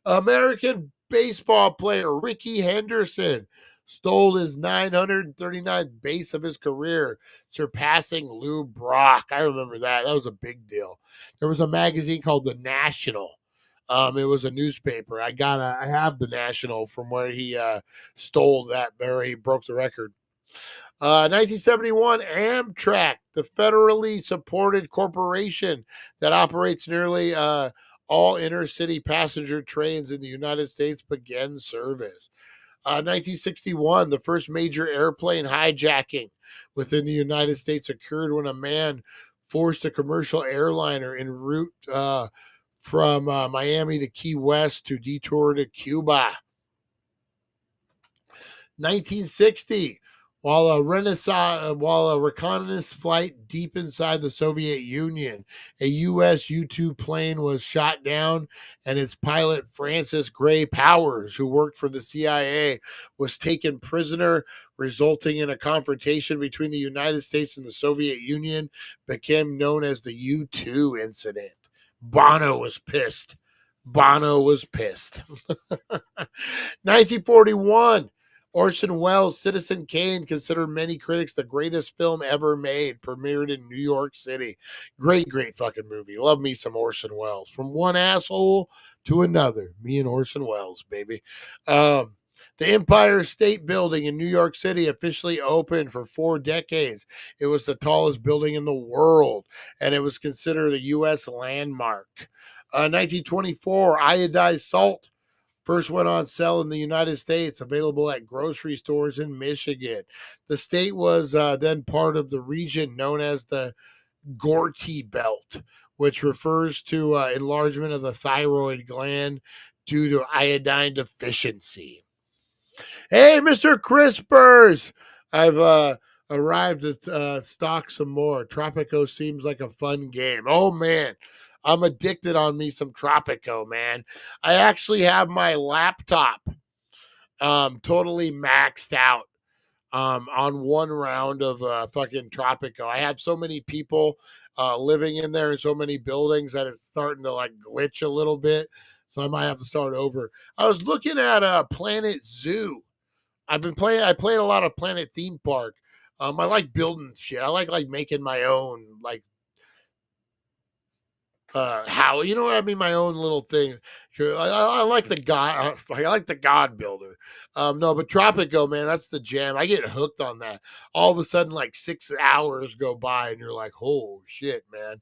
Speaker 1: American baseball player Ricky Henderson stole his 939th base of his career, surpassing Lou Brock. I remember that. That was a big deal. There was a magazine called The National. It was a newspaper. I have The National from where he stole that, where he broke the record. 1971, Amtrak, the federally supported corporation that operates nearly all intercity passenger trains in the United States, began service. 1961, the first major airplane hijacking within the United States occurred when a man forced a commercial airliner en route from Miami to Key West to detour to Cuba. 1960, while a reconnaissance flight deep inside the Soviet Union, a U.S. U-2 plane was shot down, and its pilot, Francis Gray Powers, who worked for the CIA, was taken prisoner, resulting in a confrontation between the United States and the Soviet Union, became known as the U-2 incident. Bono was pissed. 1941. Orson Welles' Citizen Kane, considered many critics the greatest film ever made, premiered in New York City. Great fucking movie. Love me some Orson Welles. From one asshole to another. Me and Orson Welles, baby. The Empire State Building in New York City officially opened for 4 decades. It was the tallest building in the world, and it was considered a U.S. landmark. 1924, iodized salt first went on sale in the United States, available at grocery stores in Michigan. The state was then part of the region known as the Gorty Belt, which refers to enlargement of the thyroid gland due to iodine deficiency. Hey, Mr. Crispers! I've arrived to stock some more. Tropico seems like a fun game. Oh, man. I'm addicted on me some Tropico, man. I actually have my laptop totally maxed out on one round of fucking Tropico. I have so many people living in there in so many buildings that it's starting to like glitch a little bit. So I might have to start over. I was looking at Planet Zoo. I played a lot of Planet Theme Park. I like building shit. I like making my own like how, you know what I mean, my own little thing. I like the god. I like the god builder. No, but Tropico, man, that's the jam. I get hooked on that. All of a sudden, like 6 hours go by, and you're like, "Oh shit, man!"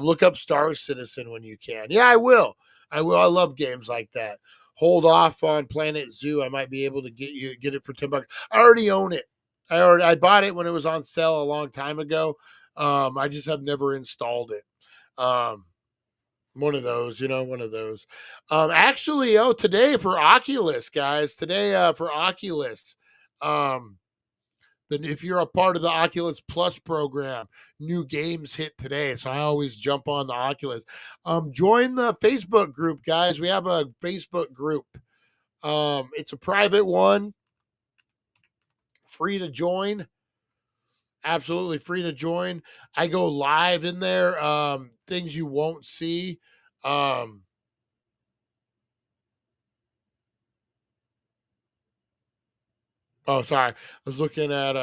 Speaker 1: Look up Star Citizen when you can. Yeah, I will. I will. I love games like that. Hold off on Planet Zoo. I might be able to get it for $10. I already own it. I bought it when it was on sale a long time ago. I just have never installed it. One of those, one of those. Actually, today for Oculus, guys, for Oculus, then if you're a part of the Oculus Plus program, new games hit today. So I always jump on the Oculus. Join the Facebook group, guys. We have a Facebook group. It's a private one, free to join. Absolutely free to join. I go live in there. Things you won't see. Oh, sorry. I was looking at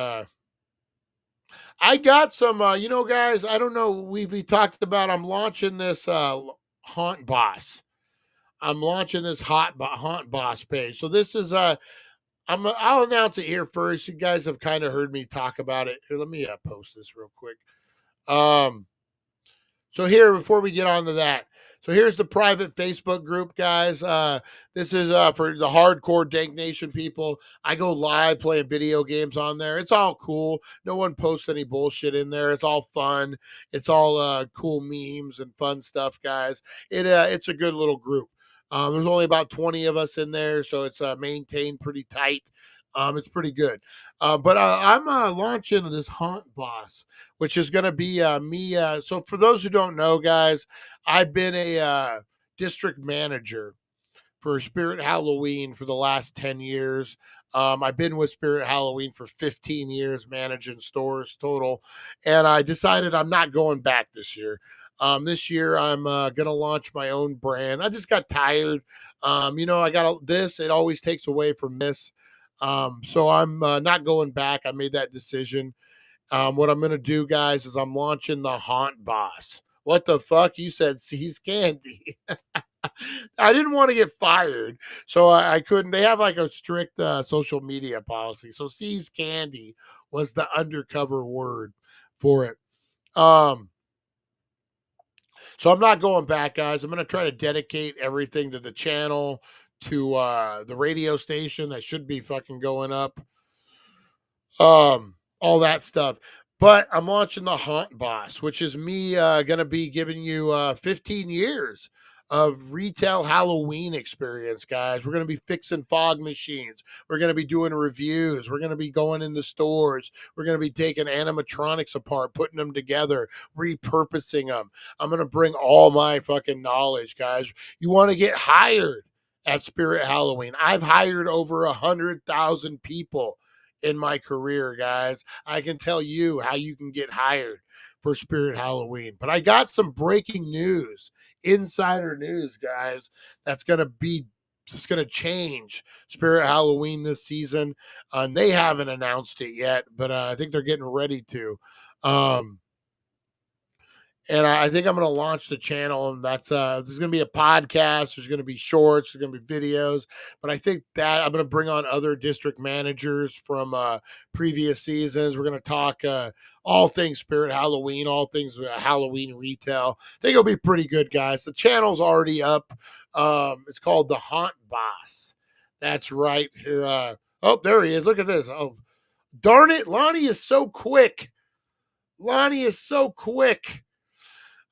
Speaker 1: I got some guys, I don't know, we talked about I'm launching this haunt boss. I'm launching this haunt boss page. So this is I'll announce it here first. You guys have kind of heard me talk about it. Here, let me post this real quick. So here, before we get on to that, so here's the private Facebook group, guys. This is for the hardcore Dank Nation people. I go live playing video games on there. It's all cool. No one posts any bullshit in there. It's all fun. It's all cool memes and fun stuff, guys. It's a good little group. There's only about 20 of us in there, so it's maintained pretty tight. It's pretty good. But I'm launching this haunt boss, which is going to be me. So for those who don't know, guys, I've been a district manager for Spirit Halloween for the last 10 years. I've been with Spirit Halloween for 15 years, managing stores total. And I decided I'm not going back this year. This year, I'm going to launch my own brand. I just got tired. I got this. It always takes away from this. So I'm not going back. I made that decision. What I'm going to do, guys, is I'm launching the Haunt Boss. What the fuck? You said seize candy. I didn't want to get fired, so I couldn't. They have like a strict social media policy. So seize candy was the undercover word for it. So I'm not going back, guys. I'm going to try to dedicate everything to the channel, to the radio station that should be fucking going up. All that stuff. But I'm launching the Haunt Boss, which is me going to be giving you 15 years of retail Halloween experience, guys. We're going to be fixing fog machines. We're going to be doing reviews. We're going to be going into stores. We're going to be taking animatronics apart, putting them together, repurposing them. I'm going to bring all my fucking knowledge, guys. You want to get hired at Spirit Halloween? I've hired over 100,000 people in my career, guys. I can tell you how you can get hired for Spirit Halloween. But I got some breaking news, insider news, guys, that's going to change Spirit Halloween this season. And they haven't announced it yet, but I think they're getting ready to. And I think I'm going to launch the channel, and that's there's going to be a podcast, there's going to be shorts, there's going to be videos, but I think that I'm going to bring on other district managers from previous seasons. We're going to talk all things Spirit Halloween, all things Halloween retail. I think it'll be pretty good, guys. The channel's already up. It's called the Haunt Boss. That's right here. Oh, there he is. Look at this. Oh, darn it. Lonnie is so quick.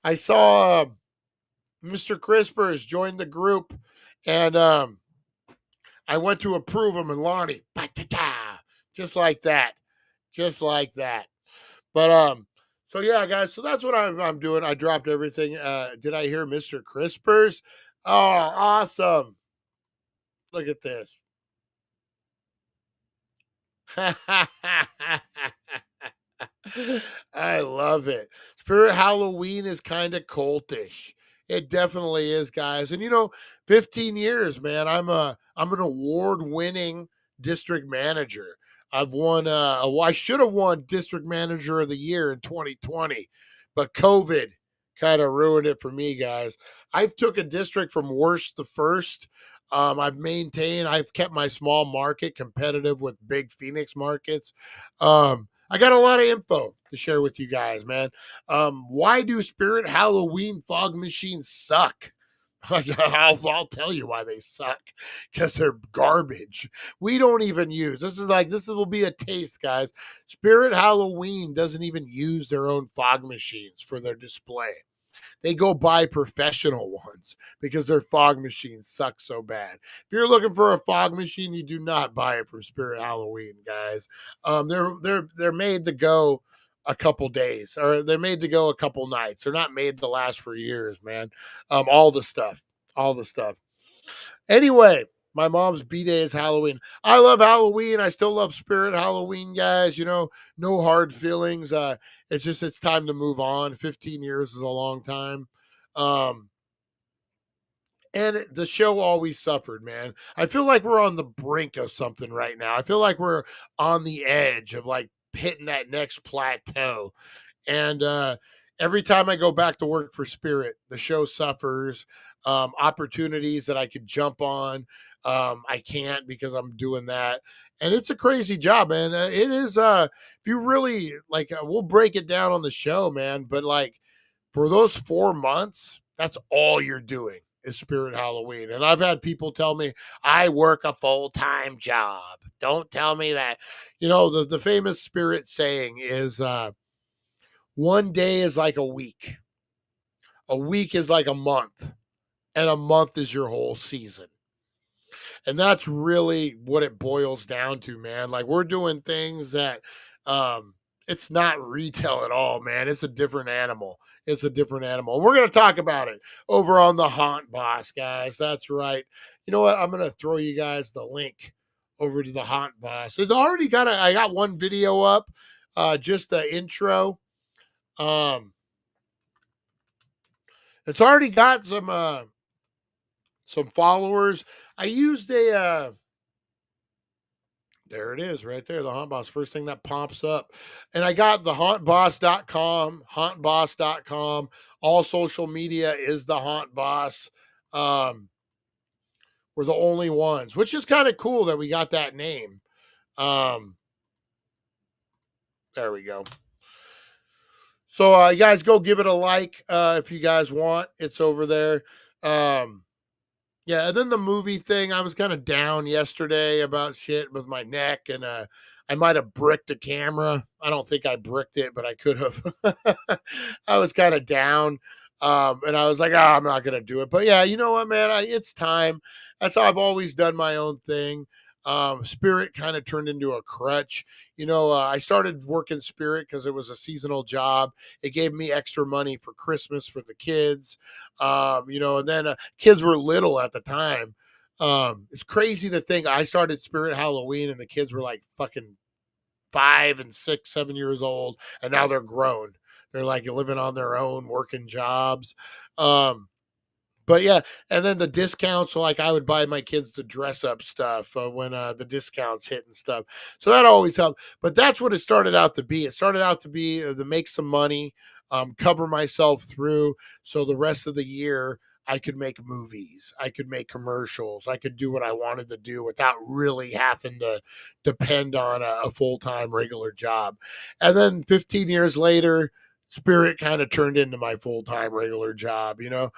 Speaker 1: I saw Mr. Crisper has joined the group, and I went to approve him, and Lonnie, just like that. But so yeah, guys. So that's what I'm doing. I dropped everything. Did I hear Mr. Crisper's? Oh, awesome! Look at this. I love it. Spirit Halloween is kind of cultish. It definitely is, guys. And 15 years, man. I'm an award-winning district manager. I've won I should have won district manager of the year in 2020, but COVID kind of ruined it for me, guys. I've took a district from worst to first. I've kept my small market competitive with big Phoenix markets. I got a lot of info to share with you guys, man. Why do Spirit Halloween fog machines suck? I'll tell you why they suck, because they're garbage. We don't even use, this will be a taste, guys. Spirit Halloween doesn't even use their own fog machines for their display. They go buy professional ones because their fog machines suck so bad. If you're looking for a fog machine, you do not buy it from Spirit Halloween, guys. They're made to go a couple days, or they're made to go a couple nights. They're not made to last for years, man. All the stuff. Anyway, my mom's B-Day is Halloween. I love Halloween. I still love Spirit Halloween, guys. No hard feelings. It's time to move on. 15 years is a long time. And the show always suffered, man. I feel like we're on the brink of something right now. I feel like we're on the edge of like hitting that next plateau. And every time I go back to work for Spirit, the show suffers. Opportunities that I could jump on, I can't because I'm doing that. And it's a crazy job, man. It is. If you really like, we'll break it down on the show, man. But like for those 4 months, that's all you're doing is Spirit Halloween. And I've had people tell me I work a full-time job. Don't tell me that. The famous Spirit saying is, one day is like a week is like a month, and a month is your whole season. And that's really what it boils down to, man. Like we're doing things that it's not retail at all, man. It's a different animal. We're going to talk about it over on the Haunt Boss, guys. That's right. You know what? I'm going to throw you guys the link over to the Haunt Boss. It's already I got one video up, just the intro. It's already got some followers. I used there it is right there, the Haunt Boss, first thing that pops up. And I got the hauntboss.com. All social media is the Haunt Boss. We're the only ones, which is kind of cool that we got that name. There we go. So you guys go give it a like if you guys want. It's over there. Yeah, and then the movie thing, I was kind of down yesterday about shit with my neck, and I might have bricked the camera. I don't think I bricked it, but I could have. I was kind of down, and I was like, I'm not going to do it. But yeah, you know what, man? It's time. That's how I've always done my own thing. Spirit kind of turned into a crutch. I started working Spirit because it was a seasonal job. It gave me extra money for Christmas for the kids. And then kids were little at the time. It's crazy to think I started Spirit Halloween and the kids were like fucking 5 and 6, 7 years old, and now they're grown. They're like living on their own, working jobs. But yeah, and then the discounts, so like I would buy my kids the dress up stuff when the discounts hit and stuff. So that always helped. But that's what it started out to be. It started out to be to make some money, cover myself through, so the rest of the year I could make movies, I could make commercials, I could do what I wanted to do without really having to depend on a full-time regular job. And then 15 years later, Spirit kind of turned into my full-time regular job, and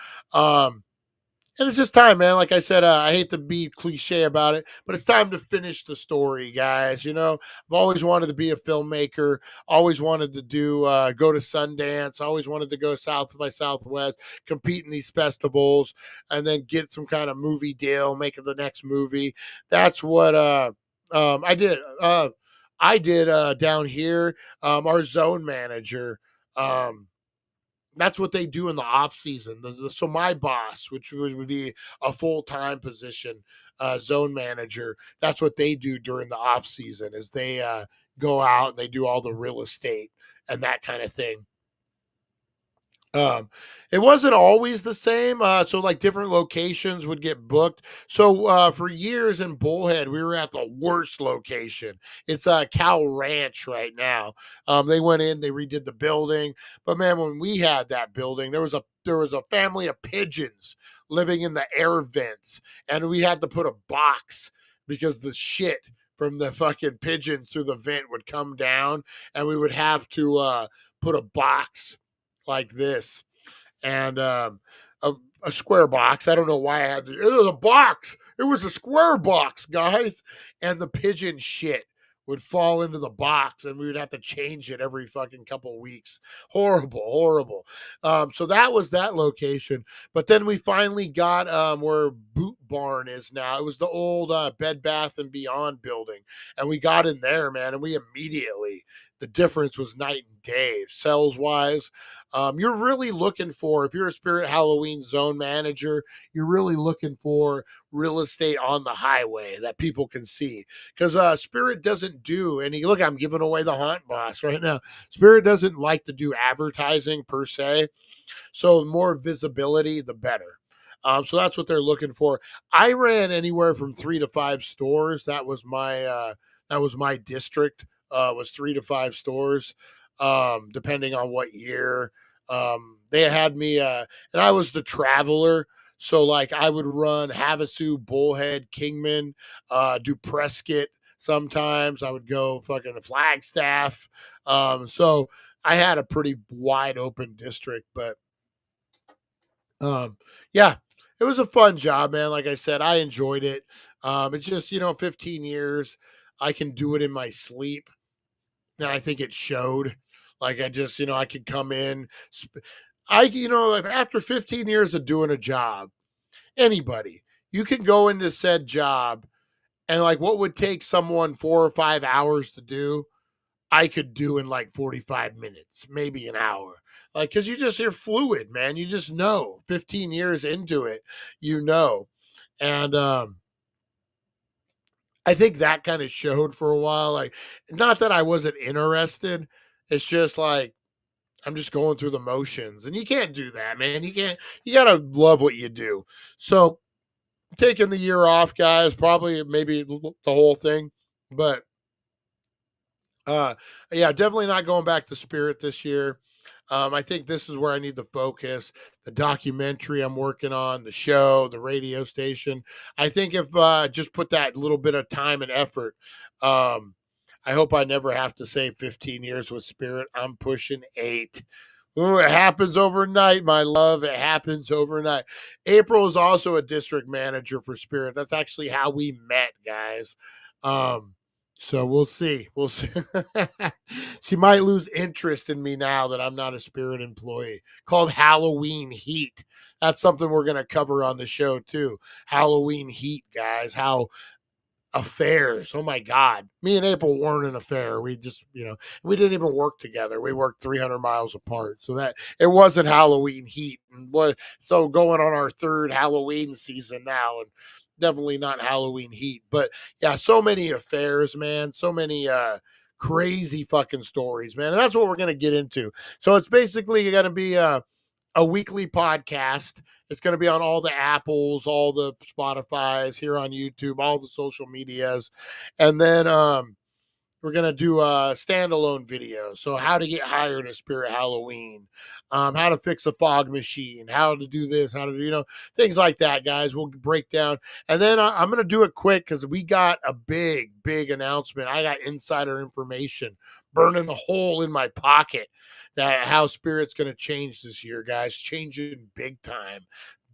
Speaker 1: it's just time, man. Like I said, I hate to be cliche about it, but it's time to finish the story, guys. I've always wanted to be a filmmaker, always wanted to do go to Sundance, always wanted to go South by Southwest, compete in these festivals, and then get some kind of movie deal, make it the next movie. That's what I did. I did down here. Our zone manager. That's what they do in the off season. So my boss, which would be a full-time position, zone manager, that's what they do during the off season is they go out and they do all the real estate and that kind of thing. It wasn't always the same. So like different locations would get booked. So for years in Bullhead, we were at the worst location. It's Cal Ranch right now. They went in, they redid the building. But man, when we had that building, there was a family of pigeons living in the air vents, and we had to put a box because the shit from the fucking pigeons through the vent would come down, and we would have to put a box like this. And a square box. I don't know why I had to. It was a box. It was a square box, guys. And the pigeon shit would fall into the box, and we would have to change it every fucking couple weeks. Horrible, horrible. So that was that location. But then we finally got where Boot Barn is now. It was the old Bed Bath and Beyond building, and we got in there, man, and we immediately the difference was night and day, sales wise. You're really looking for, if you're a Spirit Halloween zone manager, you're really looking for real estate on the highway that people can see. Because Spirit doesn't do any, look, I'm giving away the haunt boss right now. Spirit doesn't like to do advertising per se. So the more visibility, the better. So that's what they're looking for. I ran anywhere from 3 to 5 stores. That was my district. Was 3 to 5 stores, depending on what year. They had me, and I was the traveler. So like I would run Havasu, Bullhead, Kingman, do Prescott. Sometimes I would go fucking Flagstaff. So I had a pretty wide open district, but yeah, it was a fun job, man. Like I said, I enjoyed it. It's just, 15 years, I can do it in my sleep. And I think it showed. Like I just, I could come in. Like after 15 years of doing a job, anybody, you can go into said job and like what would take someone 4 or 5 hours to do, I could do in like 45 minutes, maybe an hour. Like, cause you're fluid, man. You just know 15 years into it, And I think that kind of showed for a while. Like, not that I wasn't interested. It's just like I'm just going through the motions. And you can't do that, man. You gotta love what you do. So taking the year off, guys, probably maybe the whole thing. But yeah, definitely not going back to Spirit this year. I think this is where I need to focus. The documentary I'm working on, the show, the radio station. I think if just put that little bit of time and effort. I hope I never have to say 15 years with Spirit. I'm pushing 8. Ooh, it happens overnight, my love. It happens overnight. April is also a district manager for Spirit. That's actually how we met, guys. So we'll see. We'll see. She might lose interest in me now that I'm not a Spirit employee. Called Halloween Heat. That's something we're going to cover on the show too. Halloween Heat, guys. How affairs. Oh my God. Me and April weren't an affair. We just, we didn't even work together. We worked 300 miles apart. So that it wasn't Halloween Heat. And so going on our 3rd Halloween season now, and definitely not Halloween Heat. But yeah, so many affairs, man. So many crazy fucking stories, man. And that's what we're going to get into. So it's basically going to be a weekly podcast. It's going to be on all the Apples, all the Spotify's, here on YouTube, all the social medias. And then we're going to do a standalone video. So how to get hired at Spirit Halloween, how to fix a fog machine, how to do this, how to do, things like that, guys. We'll break down. And then I'm going to do it quick because we got a big, big announcement. I got insider information burning a hole in my pocket that how Spirit's going to change this year, guys. Changing big time.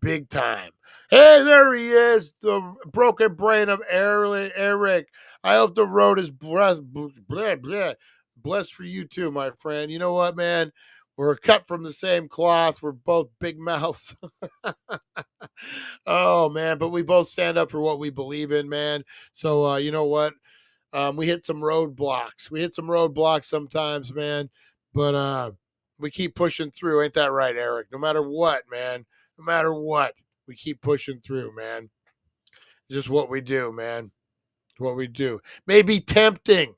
Speaker 1: Big time. Hey, there he is, the broken brain of Eric. I hope the road is blessed for you too, my friend. You know what, man? We're cut from the same cloth. We're both big mouths. Oh, man. But we both stand up for what we believe in, man. So, you know what? We hit some roadblocks. We hit some roadblocks sometimes, man. But we keep pushing through. Ain't that right, Eric? No matter what, man. No matter what, we keep pushing through, man. Just what we do, man. What we do. Maybe tempting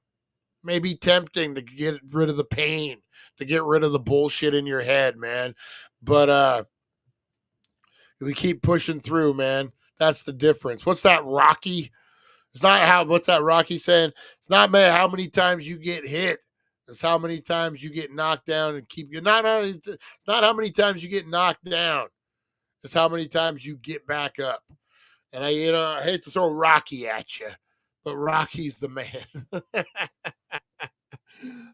Speaker 1: to get rid of the pain, to get rid of the bullshit in your head, man. But we keep pushing through, man. That's the difference. What's that, Rocky? What's that Rocky saying? It's not, man, how many times you get hit. It's how many times you get knocked down and keep you. It's not how many times you get knocked down. It's how many times you get back up. And I hate to throw Rocky at you, but Rocky's the man.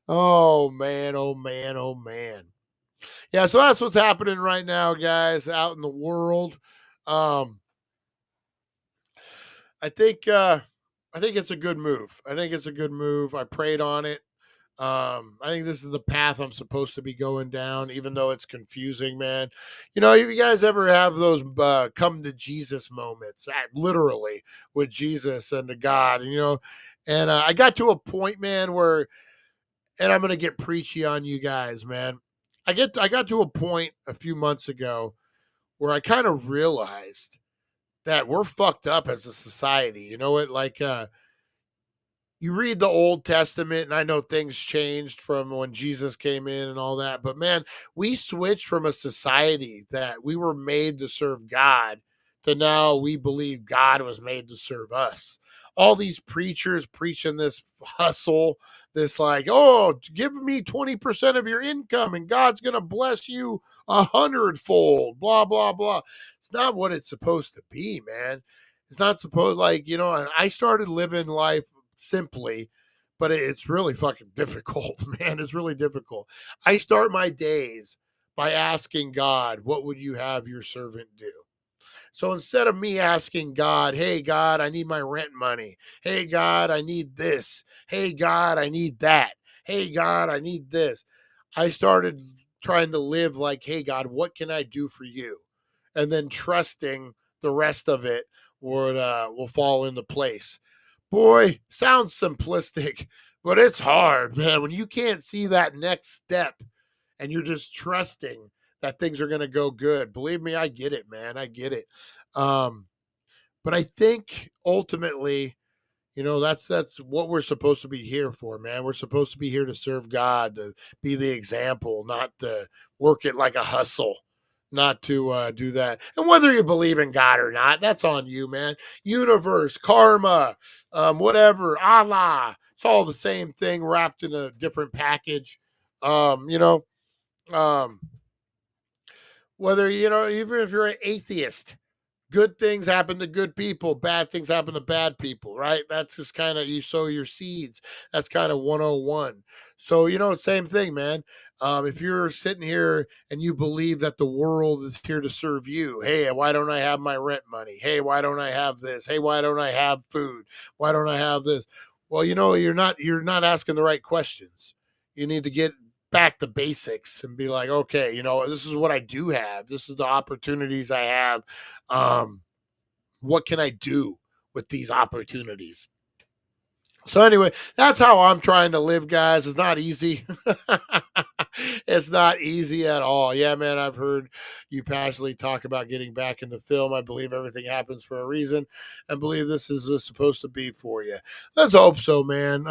Speaker 1: Oh man, oh man, oh man. Yeah, so that's what's happening right now, guys, out in the world. Um, I think it's a good move. I think it's a good move. I prayed on it. I think this is the path I'm supposed to be going down, even though it's confusing, man. You know, if you guys ever have those come to Jesus moments, literally with Jesus and to God, and I got to a point, man, where, and I'm gonna get preachy on you guys, man. I got to a point a few months ago where I kind of realized that we're fucked up as a society. You know what? Like, you read the Old Testament, and I know things changed from when Jesus came in and all that, but man, we switched from a society that we were made to serve God to now we believe God was made to serve us. All these preachers preaching this hustle, this like, oh, give me 20% of your income and God's going to bless you 100-fold, blah, blah, blah. It's not what it's supposed to be, man. It's not supposed, like, I started living life simply, but it's really fucking difficult, man. It's really difficult. I start my days by asking God, what would you have your servant do? So instead of me asking God, hey, God, I need my rent money. Hey, God, I need this. Hey, God, I need that. Hey, God, I need this. I started trying to live like, hey, God, what can I do for you? And then trusting the rest of it will fall into place. Boy, sounds simplistic, but it's hard, man. When you can't see that next step and you're just trusting that things are going to go good. Believe me, I get it, man. I get it. Um, but I think ultimately, that's what we're supposed to be here for, man. We're supposed to be here to serve God, to be the example, not to work it like a hustle, not to do that. And whether you believe in God or not, that's on you, man. Universe, karma, whatever, Allah, it's all the same thing wrapped in a different package. Um, you know, um, Whether, even if you're an atheist, good things happen to good people, bad things happen to bad people, right? That's just kind of, you sow your seeds. That's kind of 101. So, same thing, man. If you're sitting here and you believe that the world is here to serve you, hey, why don't I have my rent money? Hey, why don't I have this? Hey, why don't I have food? Why don't I have this? Well, you're not asking the right questions. You need to get back to basics and be like, okay, this is what I do have. This is the opportunities I have. um, what can I do with these opportunities? So anyway, that's how I'm trying to live, guys. It's not easy. It's not easy at all. Yeah, man, I've heard you passionately talk about getting back into film. I believe everything happens for a reason, and believe this is supposed to be for you. Let's hope so, man.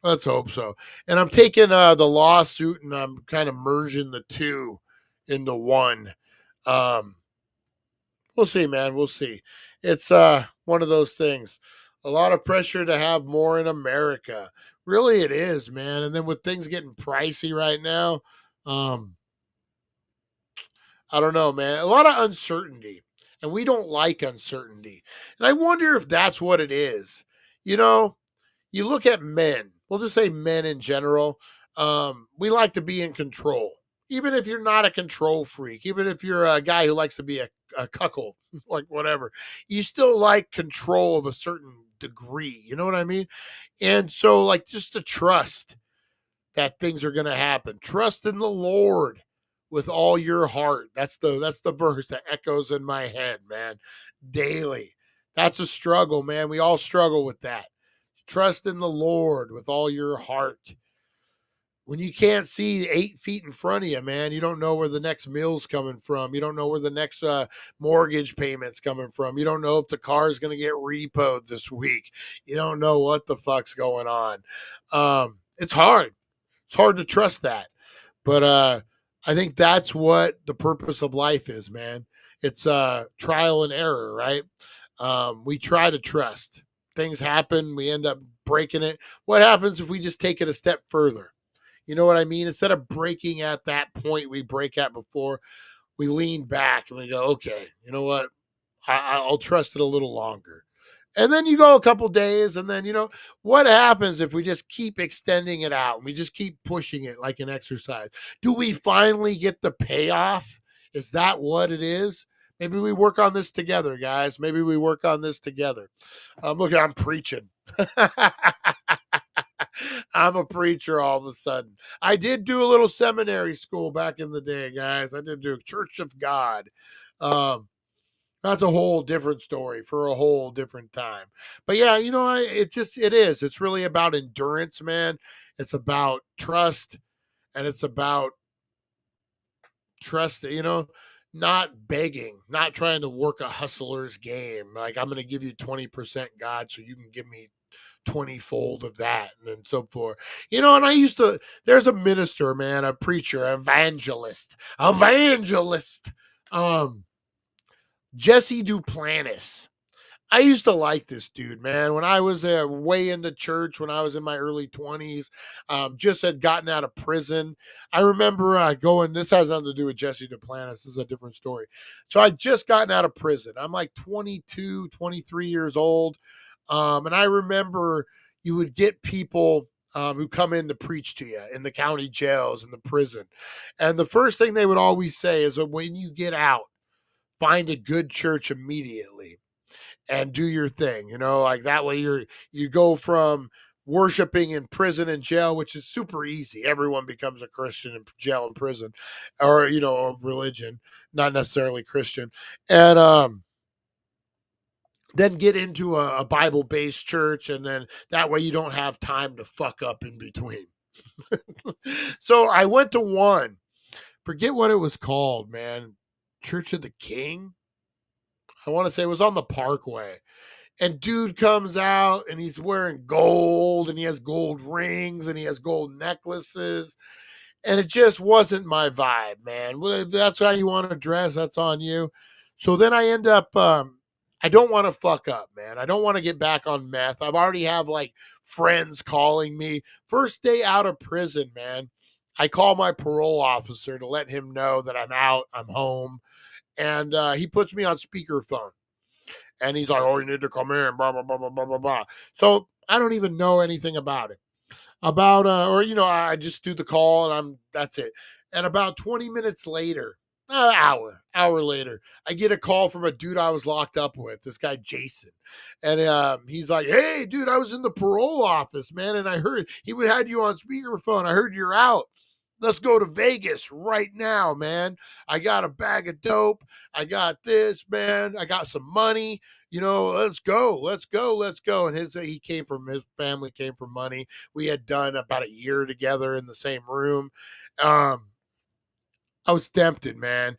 Speaker 1: Let's hope so. And I'm taking the lawsuit and I'm kind of merging the two into one. Um, We'll see, man. We'll see. It's one of those things. A lot of pressure to have more in America. Really, it is, man. And then with things getting pricey right now, um, I don't know, man. A lot of uncertainty, and we don't like uncertainty. And I wonder if that's what it is. You know, you look at men, we'll just say men in general, we like to be in control. Even if you're not a control freak, even if you're a guy who likes to be a cuckold, like whatever, you still like control of a certain degree. You know what I mean? And so, like, just to trust that things are going to happen. Trust in the Lord with all your heart. That's the verse that echoes in my head, man, daily. That's a struggle, man. We all struggle with that. Trust in the Lord with all your heart. When you can't see 8 feet in front of you, man, you don't know where the next mill's coming from. You don't know where the next mortgage payment's coming from. You don't know if the car's going to get repoed this week. You don't know what the fuck's going on. It's hard. It's hard to trust that. But I think that's what the purpose of life is, man. It's trial and error, right? We try to trust. Things happen. We end up breaking it. What happens if we just take it a step further? You know what I mean? Instead of breaking at that point we break at before, we lean back and we go, okay, you know what? I'll trust it a little longer. And then you go a couple days, and then, what happens if we just keep extending it out and we just keep pushing it like an exercise? Do we finally get the payoff? Is that what it is? Maybe we work on this together, guys. Maybe we work on this together. Look, I'm preaching. I'm a preacher all of a sudden. I did do a little seminary school back in the day, guys. I did do Church of God. That's a whole different story for a whole different time. But yeah, it is. It's really about endurance, man. It's about trust, and it's about trust, not begging, not trying to work a hustler's game. Like, I'm going to give you 20% God so you can give me 20-fold of that, and then so forth. And there's a minister, man, a preacher, evangelist, Jesse Duplantis. I used to like this dude, man. When I was way into church, when I was in my early 20s, just had gotten out of prison. I remember going, this has nothing to do with Jesse Duplantis. This is a different story. So I just gotten out of prison. I'm like 22, 23 years old. And I remember you would get people who come in to preach to you in the county jails and the prison. And the first thing they would always say is that when you get out, find a good church immediately and do your thing, like that way you go from worshiping in prison and jail, which is super easy. Everyone becomes a Christian in jail and prison, or of religion, not necessarily Christian. And then get into a Bible-based church, and then that way you don't have time to fuck up in between. So I went to one, forget what it was called, man. Church of the King. I want to say it was on the Parkway. And dude comes out and he's wearing gold, and he has gold rings, and he has gold necklaces. And it just wasn't my vibe, man. Well, if that's how you want to dress, that's on you. So then I end up, I don't want to fuck up, man. I don't want to get back on meth. I've already have like friends calling me. First day out of prison, man. I call my parole officer to let him know that I'm out, I'm home. And he puts me on speakerphone. And he's like, oh, you need to come in, blah, blah, blah, blah, blah, blah, blah. So I don't even know anything about it. I just do the call, and that's it. And about 20 minutes later, hour later, I get a call from a dude I was locked up with, this guy, Jason. And he's like, hey, dude, I was in the parole office, man. And I heard he had you on speakerphone. I heard you're out. Let's go to Vegas right now, man. I got a bag of dope. I got this, man. I got some money. Let's go. And his family came from money. We had done about a year together in the same room. I was tempted, man.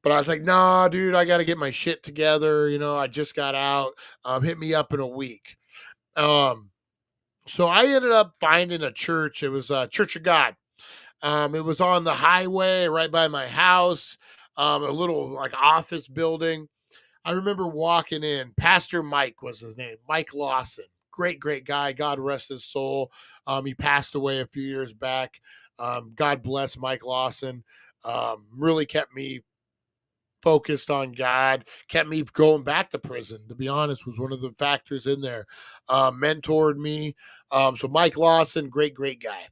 Speaker 1: But I was like, nah, dude, I got to get my shit together. I just got out. Hit me up in a week. So I ended up finding a church. It was Church of God. It was on the highway right by my house, a little like office building. I remember walking in. Pastor Mike was his name, Mike Lawson. Great, great guy. God rest his soul. He passed away a few years back. God bless Mike Lawson. Really kept me focused on God, kept me going back to prison, to be honest, was one of the factors in there. Mentored me. So Mike Lawson, great, great guy.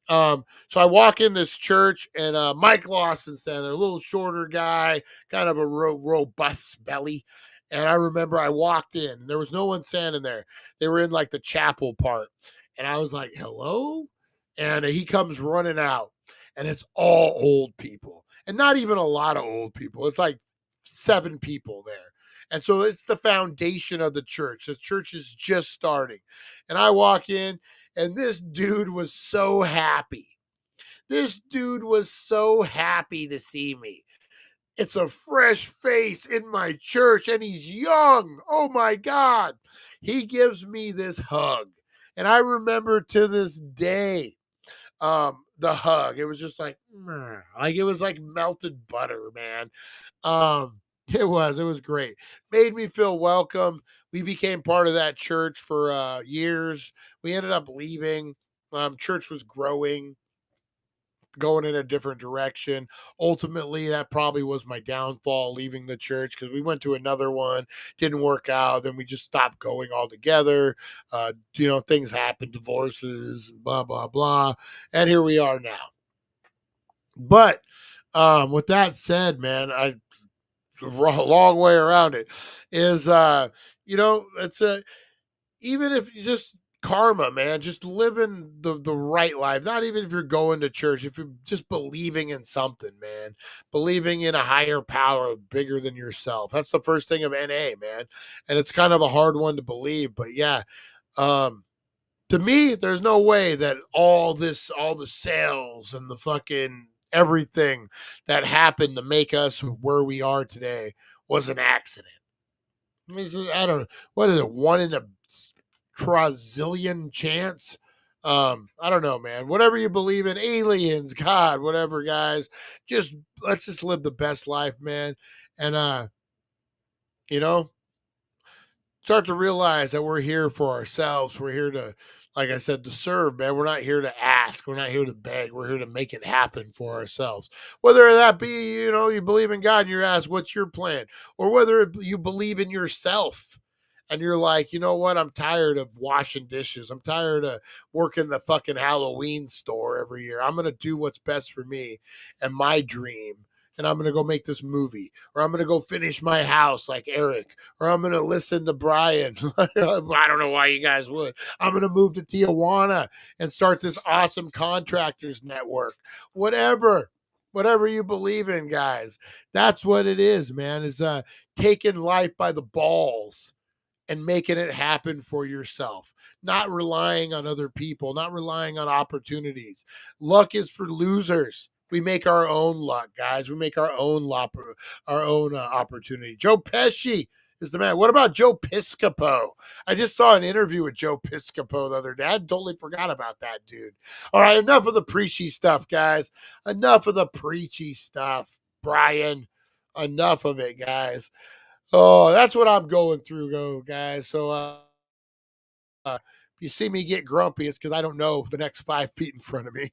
Speaker 1: So I walk in this church, and Mike Lawson's standing there, a little shorter guy, kind of a robust belly. And I remember I walked in, and there was no one standing there. They were in like the chapel part. And I was like, hello? And he comes running out, and it's all old people, and not even a lot of old people. It's like 7 people there. And so it's the foundation of the church. The church is just starting. And I walk in, and this dude was so happy. This dude was so happy to see me. It's a fresh face in my church, and he's young. Oh my God. He gives me this hug. And I remember to this day, the hug. It was just like it was like melted butter, man. It was great. Made me feel welcome. We became part of that church for years. We ended up leaving. Church was growing. going in a different direction. Ultimately, that probably was my downfall, leaving the church, because we went to another one, didn't work out. Then we just stopped going altogether. Things happen, divorces, blah, blah, blah. And here we are now. But with that said, man, long way around it is, it's even if you just karma, man, just living the right life. Not even if you're going to church, if you're just believing in something, man, believing in a higher power bigger than yourself. That's the first thing of NA, man. And it's kind of a hard one to believe, but yeah. To me, there's no way that all the sales and the fucking everything that happened to make us where we are today was an accident. I mean, I don't know. What is it? 1 in a trazillion chance? I don't know, man. Whatever you believe in, aliens, God, whatever, guys. Let's just live the best life, man. And start to realize that we're here for ourselves. We're here to, like I said, to serve, man. We're not here to ask. We're not here to beg. We're here to make it happen for ourselves. Whether that be, you believe in God and you're asked, what's your plan? Or whether you believe in yourself and you're like, you know what? I'm tired of washing dishes. I'm tired of working the fucking Halloween store every year. I'm going to do what's best for me and my dream. And I'm going to go make this movie, or I'm going to go finish my house like Eric, or I'm going to listen to Brian. I don't know why you guys would. I'm going to move to Tijuana and start this awesome contractors network. Whatever you believe in, guys. That's what it is, man, is taking life by the balls and making it happen for yourself, not relying on other people, not relying on opportunities. Luck is for losers. We make our own luck, guys. We make our own opportunity. Joe Pesci is the man. What about Joe Piscopo? I just saw an interview with Joe Piscopo the other day. I totally forgot about that dude. All right, enough of the preachy stuff, guys. Enough of the preachy stuff, Brian. Enough of it, guys. Oh, that's what I'm going through, guys. So if you see me get grumpy, it's because I don't know the next 5 feet in front of me.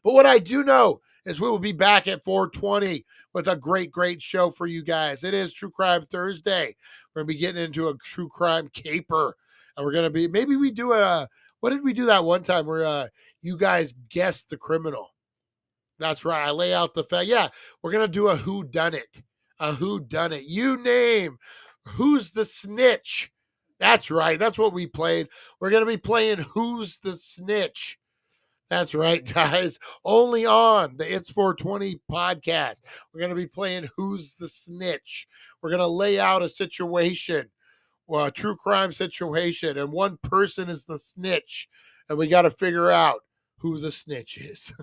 Speaker 1: But what I do know is we will be back at 4:20 with a great, great show for you guys. It is True Crime Thursday. We're going to be getting into a true crime caper. And we're going to be, maybe we do what did we do that one time where you guys guessed the criminal? That's right. I lay out the fact. Yeah, we're going to do a who done it. A who done it. You name who's the snitch. That's right. That's what we played. We're going to be playing Who's the Snitch. That's right, guys. Only on the It's 420 podcast. We're going to be playing Who's the Snitch. We're going to lay out a situation, a true crime situation, and one person is the snitch, and we got to figure out who the snitch is.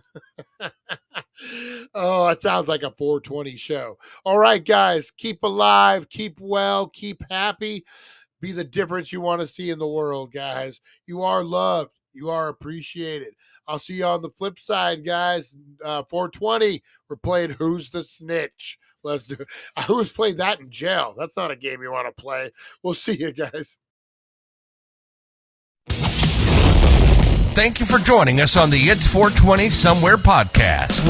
Speaker 1: Oh, it sounds like a 420 show. All right, guys, keep alive, keep well, keep happy. Be the difference you want to see in the world, guys. You are loved. You are appreciated. I'll see you on the flip side, guys. 420, we're playing Who's the Snitch. Let's do it. I always play that in jail. That's not a game you want to play. We'll see you guys.
Speaker 6: Thank you for joining us on the It's 420 Somewhere podcast.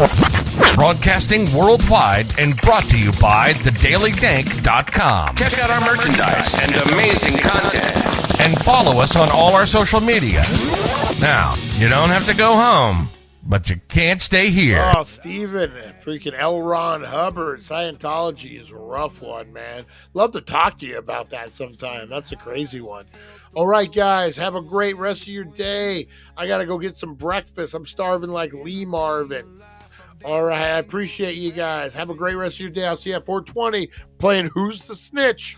Speaker 6: Broadcasting worldwide and brought to you by thedailydank.com. Check out our merchandise and amazing content. And follow us on all our social media. Now, you don't have to go home, but you can't stay here.
Speaker 1: Oh, Steven, freaking L. Ron Hubbard. Scientology is a rough one, man. Love to talk to you about that sometime. That's a crazy one. All right, guys, have a great rest of your day. I got to go get some breakfast. I'm starving like Lee Marvin. All right, I appreciate you guys. Have a great rest of your day. I'll see you at 420 playing Who's the Snitch.